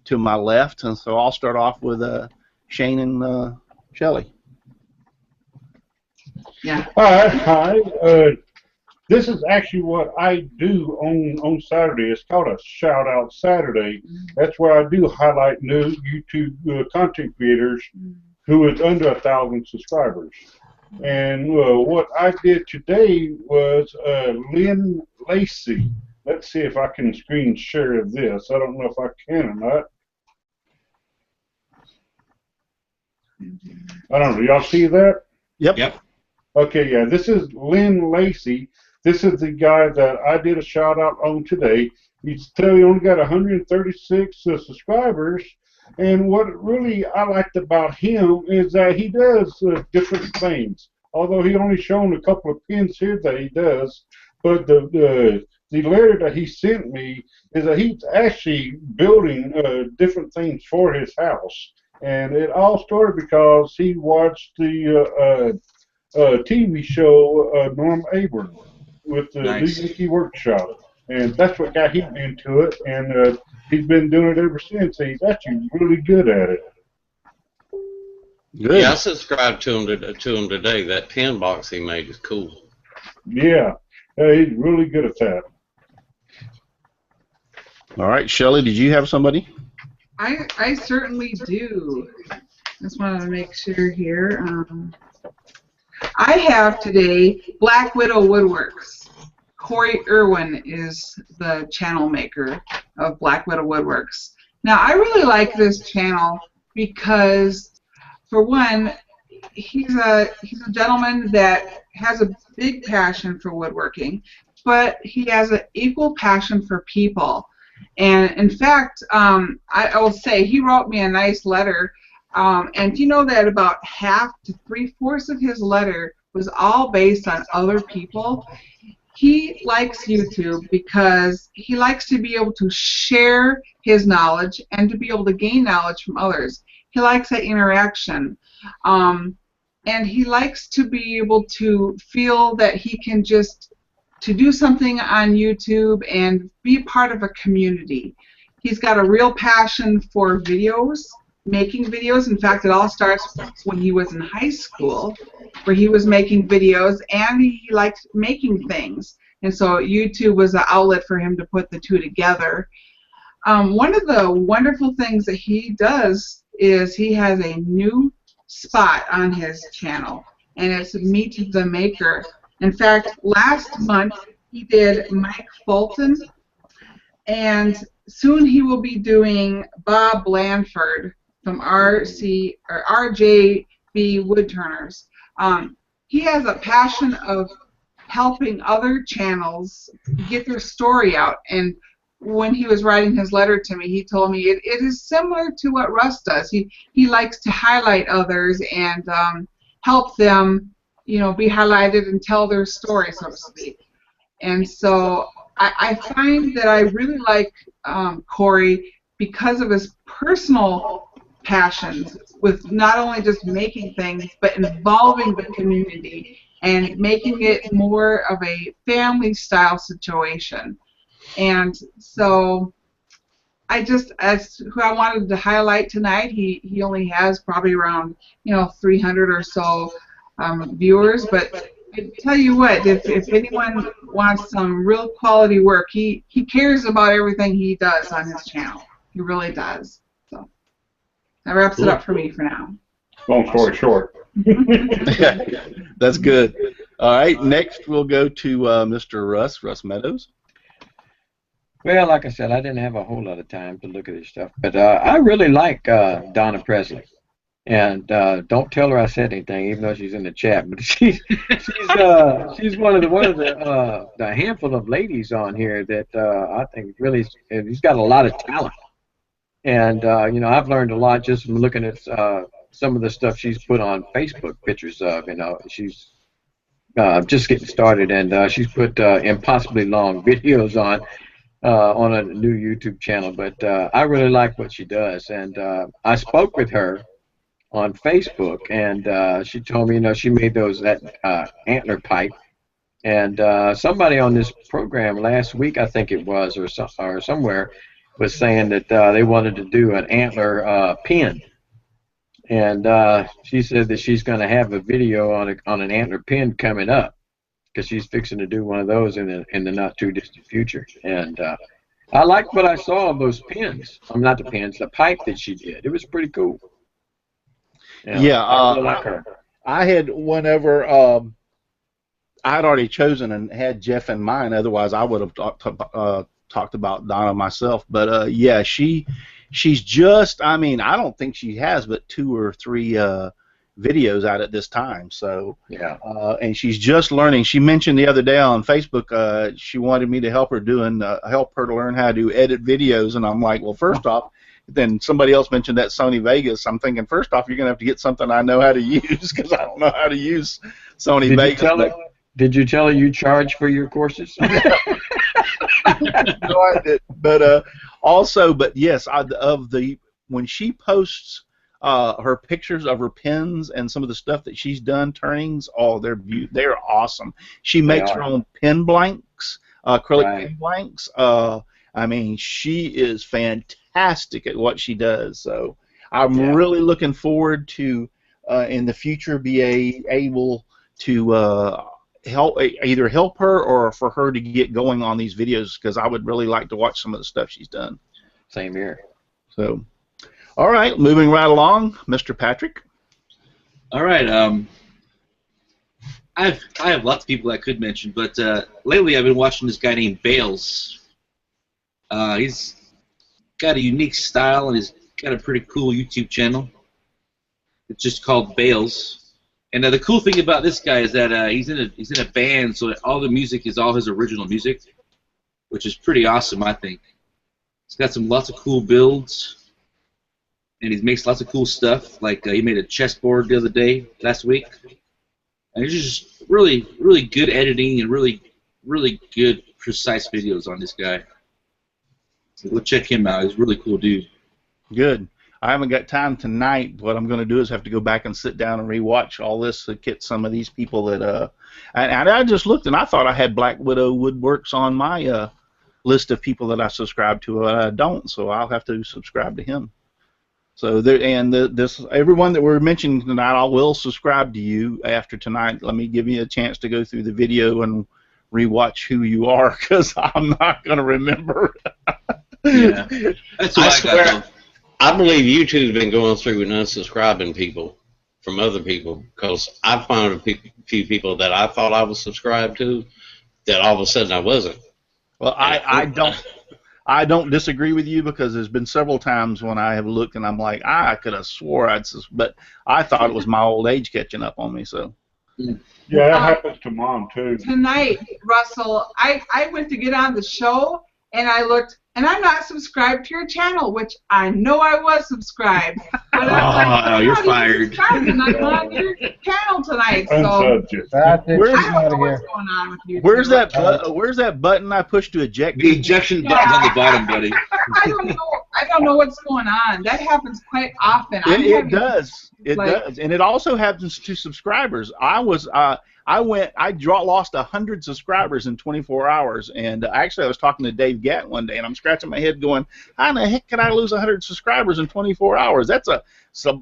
to my left, and so I'll start off with Shane and Shelley. Yeah. Hi. This is actually what I do on Saturday. It's called a Shout Out Saturday. That's where I do highlight new YouTube content creators who is under 1,000 subscribers. And what I did today was Lynn Lacey. Let's see if I can screen share this. I don't know if I can or not. I don't know. Y'all see that? Yep. Okay, yeah. This is Lynn Lacey. This is the guy that I did a shout out on today. He's he only got 136 subscribers. And what really I liked about him is that he does different things. Although he only shown a couple of pins here that he does, but the letter that he sent me is that he's actually building different things for his house. And it all started because he watched the TV show Norm Abram with the Yankee Workshop. And that's what got him into it, and he's been doing it ever since. He's actually really good at it. Good. Yeah, I subscribed to him today. That pin box he made is cool. Yeah, he's really good at that. All right, Shelley, did you have somebody? I certainly do. Just wanted to make sure here. I have today Black Widow Woodworks. Corey Irwin is the channel maker of Black Widow Woodworks. Now, I really like this channel because, for one, he's a gentleman that has a big passion for woodworking, but he has an equal passion for people. And in fact, I will say he wrote me a nice letter, and you know that about half to 3/4 of his letter was all based on other people. He likes YouTube because he likes to be able to share his knowledge and to be able to gain knowledge from others. He likes that interaction. And he likes to be able to feel that he can just to do something on YouTube and be part of a community. He's got a real passion for videos, making videos. In fact, it all starts when he was in high school, where he was making videos and he liked making things. And so YouTube was an outlet for him to put the two together. One of the wonderful things that he does is he has a new spot on his channel, and it's Meet the Maker. In fact, last month he did Mike Fulton, and soon he will be doing Bob Blanford from RJB Woodturners. He has a passion of helping other channels get their story out, and when he was writing his letter to me, he told me it is similar to what Russ does. He likes to highlight others and help them, you know, be highlighted and tell their story, so to speak. And so I find that I really like Corey because of his personal passions with not only just making things, but involving the community and making it more of a family-style situation. And so that's who I wanted to highlight tonight. He only has probably around 300 or so viewers, but I tell you what, if anyone wants some real quality work, he cares about everything he does on his channel. He really does. So that wraps it up for me for now. Long story short. That's good. All right, next we'll go to Mr. Russ Meadows. Well, like I said, I didn't have a whole lot of time to look at this stuff, but I really like Donna Presley. And don't tell her I said anything, even though she's in the chat. But she's one of the handful of ladies on here that I think really she's got a lot of talent. And I've learned a lot just from looking at some of the stuff she's put on Facebook pictures of. She's just getting started, and she's put impossibly long videos on a new YouTube channel. But I really like what she does, and I spoke with her on Facebook, and she told me, she made that antler pipe, and somebody on this program last week, I think it was, or somewhere, was saying that they wanted to do an antler pin, and she said that she's going to have a video on an antler pin coming up, because she's fixing to do one of those in the not too distant future. And I liked what I saw of those pins. Not the pins, the pipe that she did. It was pretty cool. Yeah, I really like her. I had whenever I had already chosen and had Jeff in mind. Otherwise, I would have talked about Donna myself. But yeah, she's just. I mean, I don't think she has but 2 or 3 videos out at this time. So Yeah. And she's just learning. She mentioned the other day on Facebook she wanted me to help her help her to learn how to edit videos, and I'm like, well, first off. Then somebody else mentioned that Sony Vegas. I'm thinking, first off, you're going to have to get something I know how to use because I don't know how to use Sony Vegas. Did you tell her you charge for your courses? No, I didn't. But yes, when she posts her pictures of her pins and some of the stuff that she's done turnings, they're awesome. She makes her own pin blanks, acrylic pin blanks. I mean, she is fantastic at what she does. So I'm really looking forward to in the future be able to either help her or for her to get going on these videos, because I would really like to watch some of the stuff she's done. Same here. So, all right, moving right along, Mr. Patrick. All right. I have lots of people I could mention, but lately I've been watching this guy named Bales. He's got a unique style, and he's got a pretty cool YouTube channel. It's just called Bales. And the cool thing about this guy is that he's in a band, so all the music is all his original music, which is pretty awesome, I think. He's got lots of cool builds, and he makes lots of cool stuff. Like he made a chessboard the other last week, and he's just really, really good editing and really, really good, precise videos on this guy. So go check him out. He's a really cool dude. Good. I haven't got time tonight. What I'm going to do is have to go back and sit down and rewatch all this to get some of these people that and I just looked and I thought I had Black Widow Woodworks on my list of people that I subscribe to, but I don't. So I'll have to subscribe to him. So there, and everyone that we're mentioning tonight, I will subscribe to you after tonight. Let me give you a chance to go through the video and rewatch who you are, because I'm not going to remember. Yeah, that's what I swear. I believe YouTube's been going through and unsubscribing people from other people, because I found a few people that I thought I was subscribed to that all of a sudden I wasn't. Well, I don't disagree with you, because there's been several times when I have looked and I'm like, I could have swore but I thought it was my old age catching up on me. So. Yeah, that happens to Mom too. Tonight, Russell, I went to get on the show, and I looked, and I'm not subscribed to your channel, which I know I was subscribed. But I'm like, you're fired. And I'm on your channel tonight, so That's it. Where's- I don't know what's going on with you. Where's that button I pushed to eject? The ejection button's on the bottom, buddy. I don't know what's going on. That happens quite often. It does. It does, and it also happens to subscribers. I lost 100 subscribers in 24 hours, and actually I was talking to Dave Gatt one day, and I'm scratching my head going, how in the heck can I lose 100 subscribers in 24 hours? That's a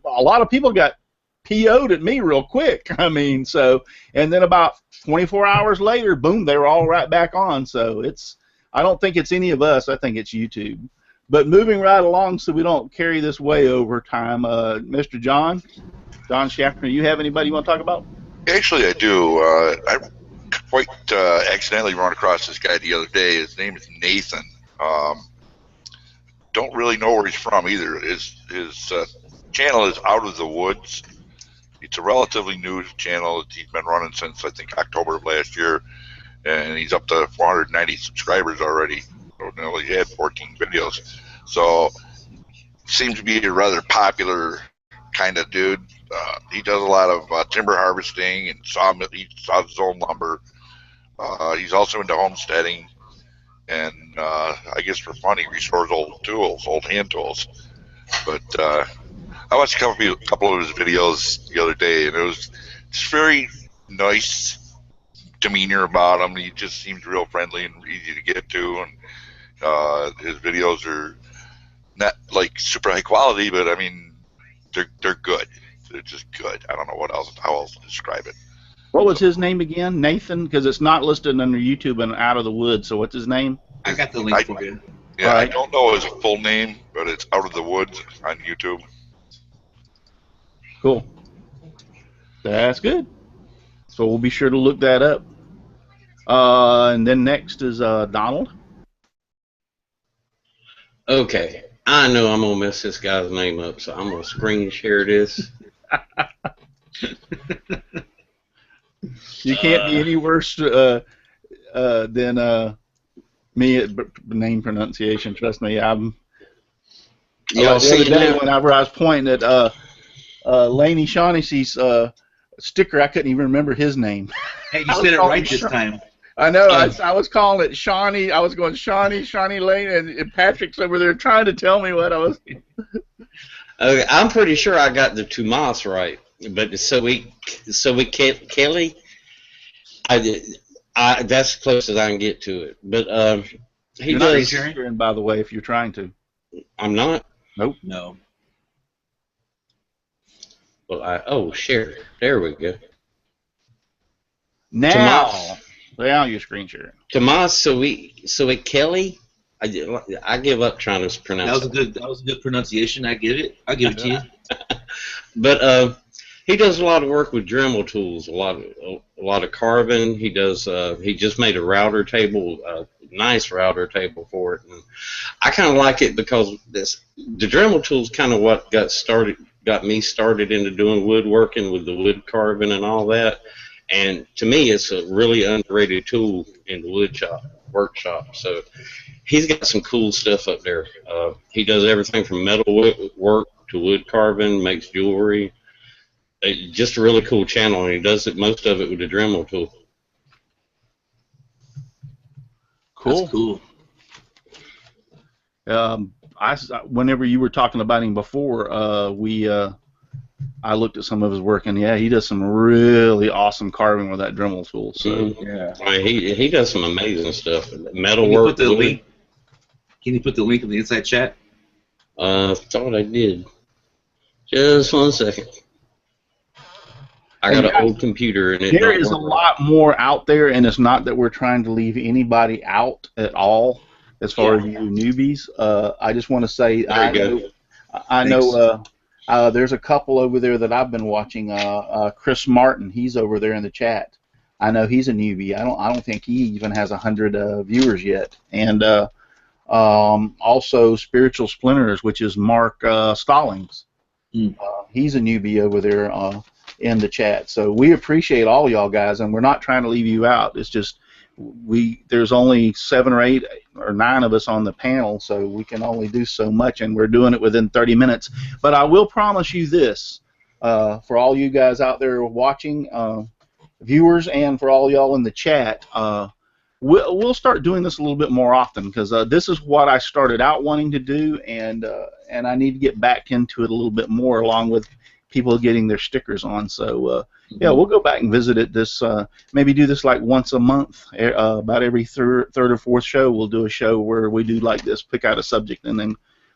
lot of people got PO'd at me real quick. I mean, so, and then about 24 hours later, boom, they were all right back on. So I don't think it's any of us. I think it's YouTube. But moving right along so we don't carry this way over time, Mr. Don Schaffner, you have anybody you want to talk about? Actually, I do. I quite accidentally run across this guy the other day. His name is Nathan. Don't really know where he's from either. His channel is Out of the Woods. It's a relatively new channel. He's been running since, I think, October of last year, and he's up to 490 subscribers already. So he had 14 videos. So seems to be a rather popular kind of dude. He does a lot of timber harvesting and he saws his own lumber. He's also into homesteading, and I guess for fun he restores old tools, old hand tools. But I watched a couple of his videos the other day, and it's very nice demeanor about him. He just seems real friendly and easy to get to, and his videos are not like super high quality, but I mean they're good. They're just good. I don't know how else to describe it. What was his name again? Nathan? Because it's not listed under YouTube and Out of the Woods. So what's his name? I got the link for you. Yeah, I don't know his full name, but it's Out of the Woods on YouTube. Cool. That's good. So we'll be sure to look that up. And then next is Donald. Okay, I know I'm gonna mess this guy's name up, so I'm gonna screen share this. You can't be any worse than me at name pronunciation. Trust me, I'm. Y'all The other see it day, now? whenever I was pointing at Laney Shaughnessy's sticker, I couldn't even remember his name. Hey, you said it right this time. I know. I was calling it Shawnee. I was going Shawnee Lane, and Patrick's over there trying to tell me what I was. Okay, I'm pretty sure I got the Tomas right, but so we Kelly, I that's as close as I can get to it. But he You're does. not sharing, by the way, if you're trying to. I'm not. Nope. No. Well, share. There we go. Now you're screen sharing. Tomas, so we Kelly. I give up trying to pronounce. That was a good pronunciation. I get it. I'll give it to you. But he does a lot of work with Dremel tools, a lot of carving. He does. He just made a router table, a nice router table for it, and I kind of like it because the Dremel tools kind of what got me started into doing woodworking with the wood carving and all that. And to me, it's a really underrated tool in the workshop. So he's got some cool stuff up there. He does everything from metal work to wood carving, makes jewelry. Just a really cool channel, and he does most of it with the Dremel tool. Cool. That's cool. Whenever you were talking about him before, I looked at some of his work, and yeah, he does some really awesome carving with that Dremel tool. So yeah, I mean, he does some amazing stuff. Metal Can you work. put the link? Can you put the link in the inside chat? Thought I did. Just 1 second. I got an old computer, and there is a lot more out there, and it's not that we're trying to leave anybody out at all as far as you newbies. I just want to say I know there's a couple over there that I've been watching. Chris Martin, he's over there in the chat. I know he's a newbie. I don't think he even has 100 viewers yet. And also Spiritual Splinters, which is Mark Stallings. He's a newbie over there in the chat. So we appreciate all y'all guys, and we're not trying to leave you out. It's just there's only 7 or 8 or 9 of us on the panel, so we can only do so much, and we're doing it within 30 minutes. But I will promise you this, for all you guys out there watching, viewers, and for all y'all in the chat, we'll start doing this a little bit more often, because this is what I started out wanting to do, and I need to get back into it a little bit more, along with people getting their stickers on. So yeah, we'll go back and visit it. Maybe do this like once a month, about every third or fourth show. We'll do a show where we do like this, pick out a subject, and then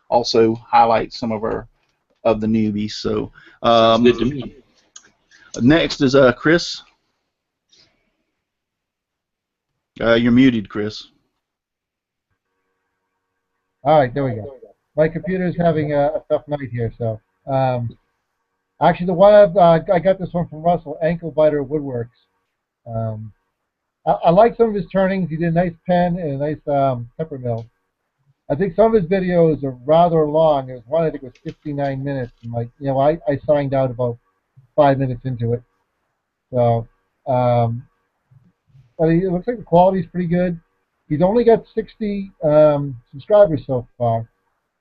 also highlight some of the newbies. So sounds good to me. Next is Chris. You're muted, Chris. All right, there we go. My computer is having a tough night here, so. Actually, the one I got this one from Russell, Ankle Biter Woodworks. I like some of his turnings. He did a nice pen and a nice pepper mill. I think some of his videos are rather long. There was one I think was 59 minutes, and I signed out about 5 minutes into it. So, but it looks like the quality's pretty good. He's only got 60 subscribers so far,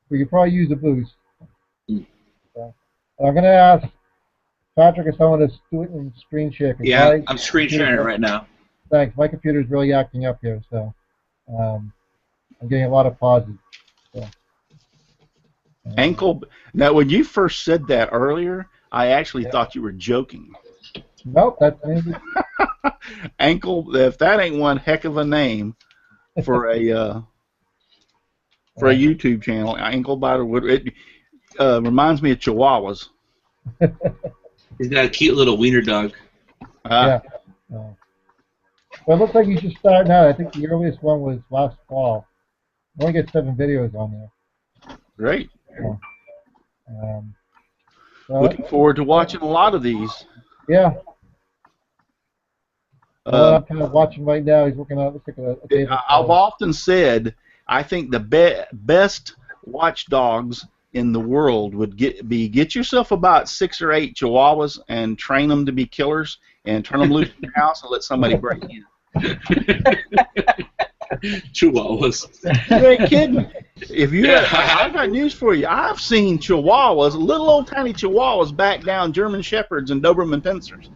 so you could probably use a boost. So, I'm going to ask Patrick if someone to do it in screen share. Yeah, I'm screen sharing it right now. Thanks. My computer's really acting up here, so I'm getting a lot of pauses. So, Ankle. Now, when you first said that earlier, I actually thought you were joking. Nope, that's maybe. Ankle. If that ain't one heck of a name for a YouTube channel, Ankle Biter Wood. It reminds me of Chihuahuas. He's got a cute little wiener dog. Yeah. Well, it looks like he's just starting out. I think the earliest one was last fall. I only got 7 videos on there. Great. So, Looking forward to watching a lot of these. Yeah. Well, I'm kind of watching right now. He's working on, looks like a table. I've often said I think the best watchdogs in the world would get yourself about 6 or 8 Chihuahuas and train them to be killers and turn them loose in your house and let somebody break in. Chihuahuas. You ain't kidding. If you, I've got news for you. I've seen Chihuahuas, little old tiny Chihuahuas, back down German Shepherds and Doberman Pinschers.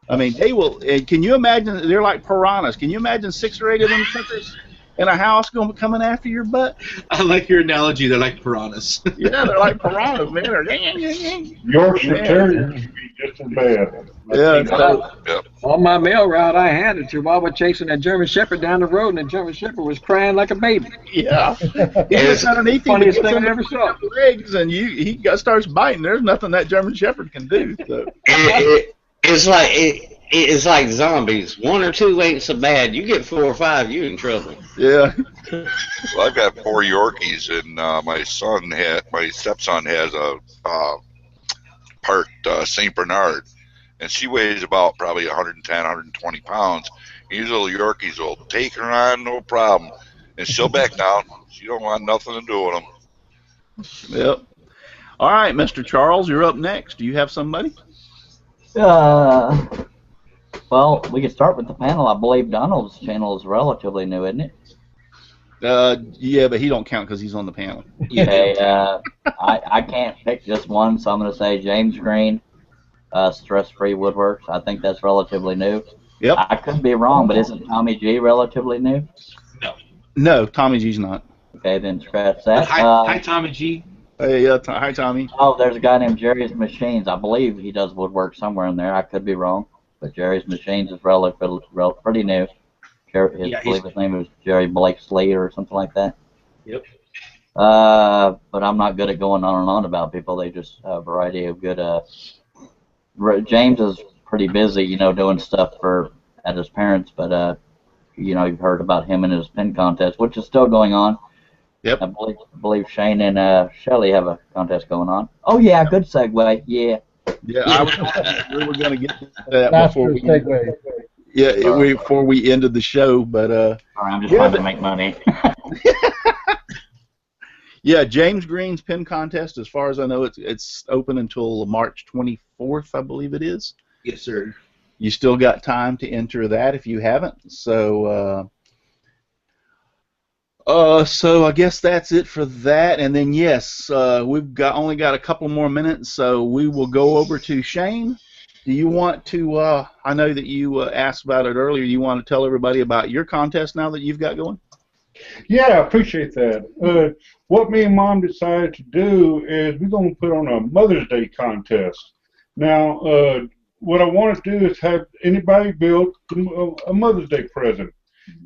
I mean, they will. Can you imagine? They're like piranhas. Can you imagine 6 or 8 of them suckers in a house coming after your butt? I like your analogy. They're like piranhas. Yeah, they're like piranhas, man. Yorkshire Terriers would be just as bad. Yeah. So, on my mail route, I had a Chihuahua chasing that German Shepherd down the road, and the German Shepherd was crying like a baby. Yeah. It's the funniest thing I ever saw. Legs and he starts biting. There's nothing that German Shepherd can do. So. It's like zombies. 1 or 2 ain't so bad. You get 4 or 5, you're in trouble. Yeah. Well, I've got 4 Yorkies, and my stepson has a parked Saint Bernard, and she weighs about probably 110, 120 pounds. These little Yorkies will take her on, no problem, and she'll back down. She don't want nothing to do with them. Yep. All right, Mr. Charles, you're up next. Do you have somebody? Well, we could start with the panel. I believe Donald's channel is relatively new, isn't it? Yeah, but he don't count because he's on the panel. Okay, I can't pick just one, so I'm going to say James Green, Stress-Free Woodworks. I think that's relatively new. Yep. I could be wrong, but isn't Tommy G relatively new? No. No, Tommy G's not. Okay, then scratch that. Hi, Tommy G. Hey, hi, Tommy. Oh, there's a guy named Jerry's Machines. I believe he does woodwork somewhere in there. I could be wrong, but Jerry's Machines is pretty new. I believe his name is Jerry Blake Slater or something like that. Yep. But I'm not good at going on and on about people. They just have a variety of good. James is pretty busy, doing stuff at his parents. But you've heard about him and his pin contest, which is still going on. Yep. I believe Shane and Shelley have a contest going on. Oh yeah, good segue. Yeah. Yeah, we were going to get to that before we. Segue. Yeah, before we ended the show, but Sorry, I'm just trying to make money. Yeah, James Green's pin contest, as far as I know, it's open until March 24th, I believe it is. Yes, sir. You still got time to enter that if you haven't. So I guess that's it for that. And then yes, we've only got a couple more minutes, so we will go over to Shane. Do you want to, I know that you asked about it earlier, you want to tell everybody about your contest now that you've got going? Yeah, I appreciate that. What me and Mom decided to do is we're going to put on a Mother's Day contest. Now, what I want to do is have anybody build a Mother's Day present.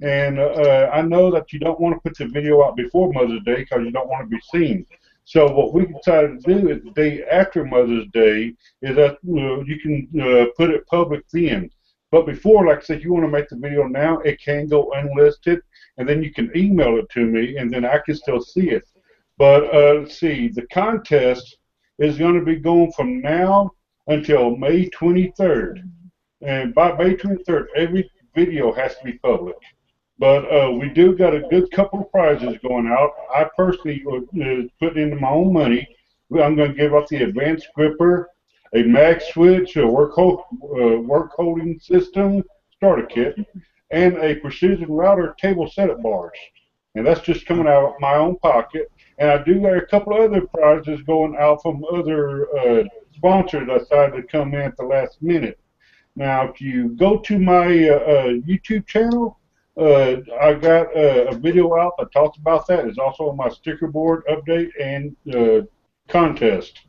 And I know that you don't want to put the video out before Mother's Day because you don't want to be seen. So what we decided to do is the day after Mother's Day is that you can put it public then. But before, like I said, if you want to make the video now, it can go unlisted, and then you can email it to me, and then I can still see it. But let's see, the contest is going to be going from now until May 23rd. And by May 23rd, every video has to be public. But we do got a good couple of prizes going out. I personally put into my own money. I'm going to give out the advanced gripper, a mag switch, a work holding system starter kit, and a precision router table setup bars. And that's just coming out of my own pocket. And I do got a couple of other prizes going out from other sponsors that decided to come in at the last minute. Now, if you go to my YouTube channel, I got a video out that talks about that. It's also on my sticker board update and contest.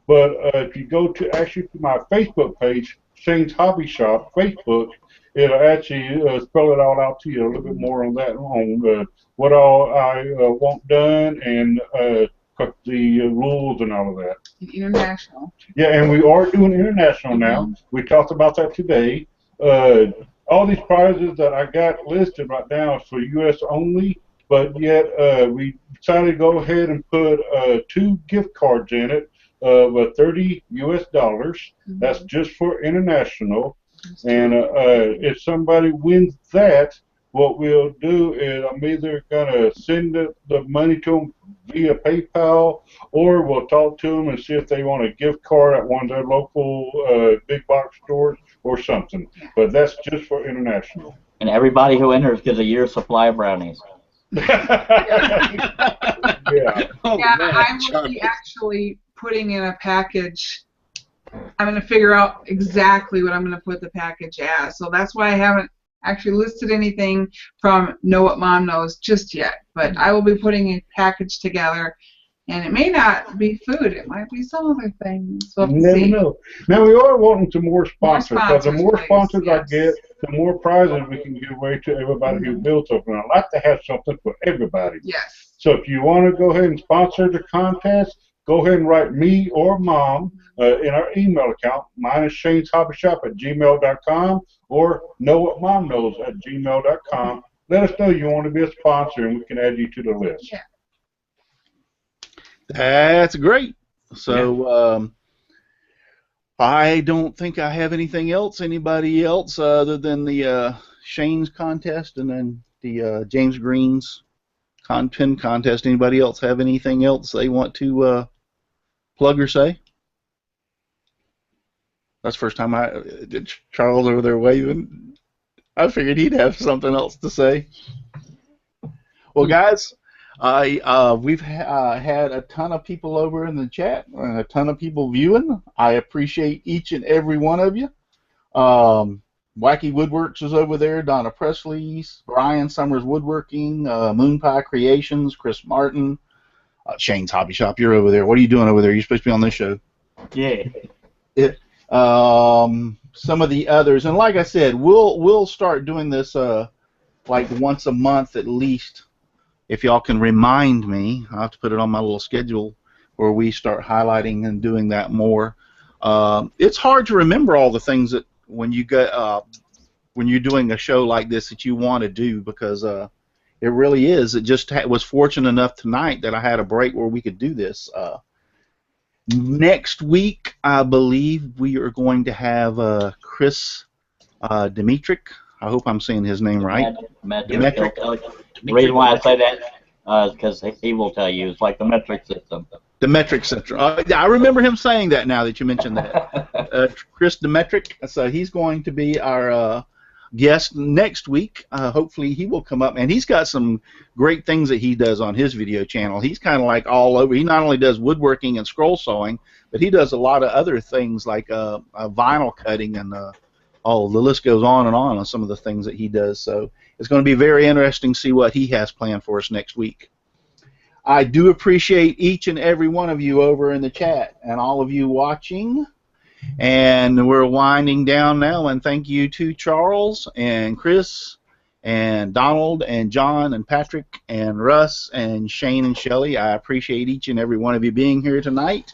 But if you go to to my Facebook page, Shane's Hobby Shop Facebook, it'll actually spell it all out to you a little bit more on that, on what all I want done and the rules and all of that. International. Yeah, and we are doing international now. We talked about that today. All these prizes that I got listed right now is for U.S. only, but yet we decided to go ahead and put 2 gift cards in it of $30 US. That's just for international. And if somebody wins that, what we'll do is I'm either going to send the money to them via PayPal, or we'll talk to them and see if they want a gift card at one of their local big box stores or something. But that's just for international. And everybody who enters gets a year's supply of brownies. Yeah. Oh, Yeah, man, I will Charlie. be actually putting in a package. I'm going to figure out exactly what I'm going to put the package as. So that's why I haven't actually listed anything from Know What Mom Knows just yet. But I will be putting a package together. And it may not be food. It might be some other things. We'll have to Never see. know. Now, we are wanting some more sponsors, because the more please, sponsors I yes. get, the more prizes we can give away to everybody who builds something. I'd like to have something for everybody. Yes. So if you want to go ahead and sponsor the contest, go ahead and write me or Mom in our email account. Mine is shane'shobbyshop@gmail.com or knowwhatmomknows@gmail.com. Let us know you want to be a sponsor, and we can add you to the list. Yeah. That's great. So I don't think I have anything else. Anybody else other than the Shane's contest and then the James Green's pin contest? Anybody else have anything else they want to plug or say? That's the first time I did. Charles over there waving. I figured he'd have something else to say. Well, guys, we've had a ton of people over in the chat and a ton of people viewing. I appreciate each and every one of you. Wacky Woodworks is over there. Donna Presley's, Brian Summers Woodworking, Moon Pie Creations, Chris Martin, Shane's Hobby Shop. You're over there. What are you doing over there? You're supposed to be on this show. Yeah. Some of the others, and like I said, we'll start doing this like once a month at least. If y'all can remind me, I'll have to put it on my little schedule where we start highlighting and doing that more. It's hard to remember all the things that when you're doing a show like this that you want to do, because it really is. It just was fortunate enough tonight that I had a break where we could do this. Next week, I believe we are going to have Chris Dimitrik. I hope I'm saying his name right. Metric. The reason why I say that is because he will tell you it's like the metric system. The metric system. I remember him saying that now that you mentioned that. Chris Dimitrik. So he's going to be our guest next week. Hopefully he will come up, and he's got some great things that he does on his video channel. He's kind of like all over. He not only does woodworking and scroll sawing, but he does a lot of other things like vinyl cutting and the list goes on some of the things that he does. So it's going to be very interesting to see what he has planned for us next week. I do appreciate each and every one of you over in the chat and all of you watching. And we're winding down now, and thank you to Charles and Chris and Donald and John and Patrick and Russ and Shane and Shelley. I appreciate each and every one of you being here tonight.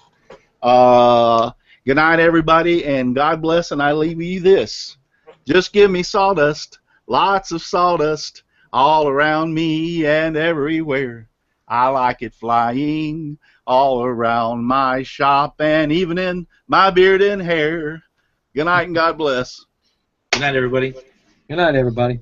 Good night, everybody, and God bless, and I leave you this. Just give me sawdust, lots of sawdust, all around me and everywhere. I like it flying all around my shop and even in my beard and hair. Good night and God bless. Good night, everybody. Good night, everybody.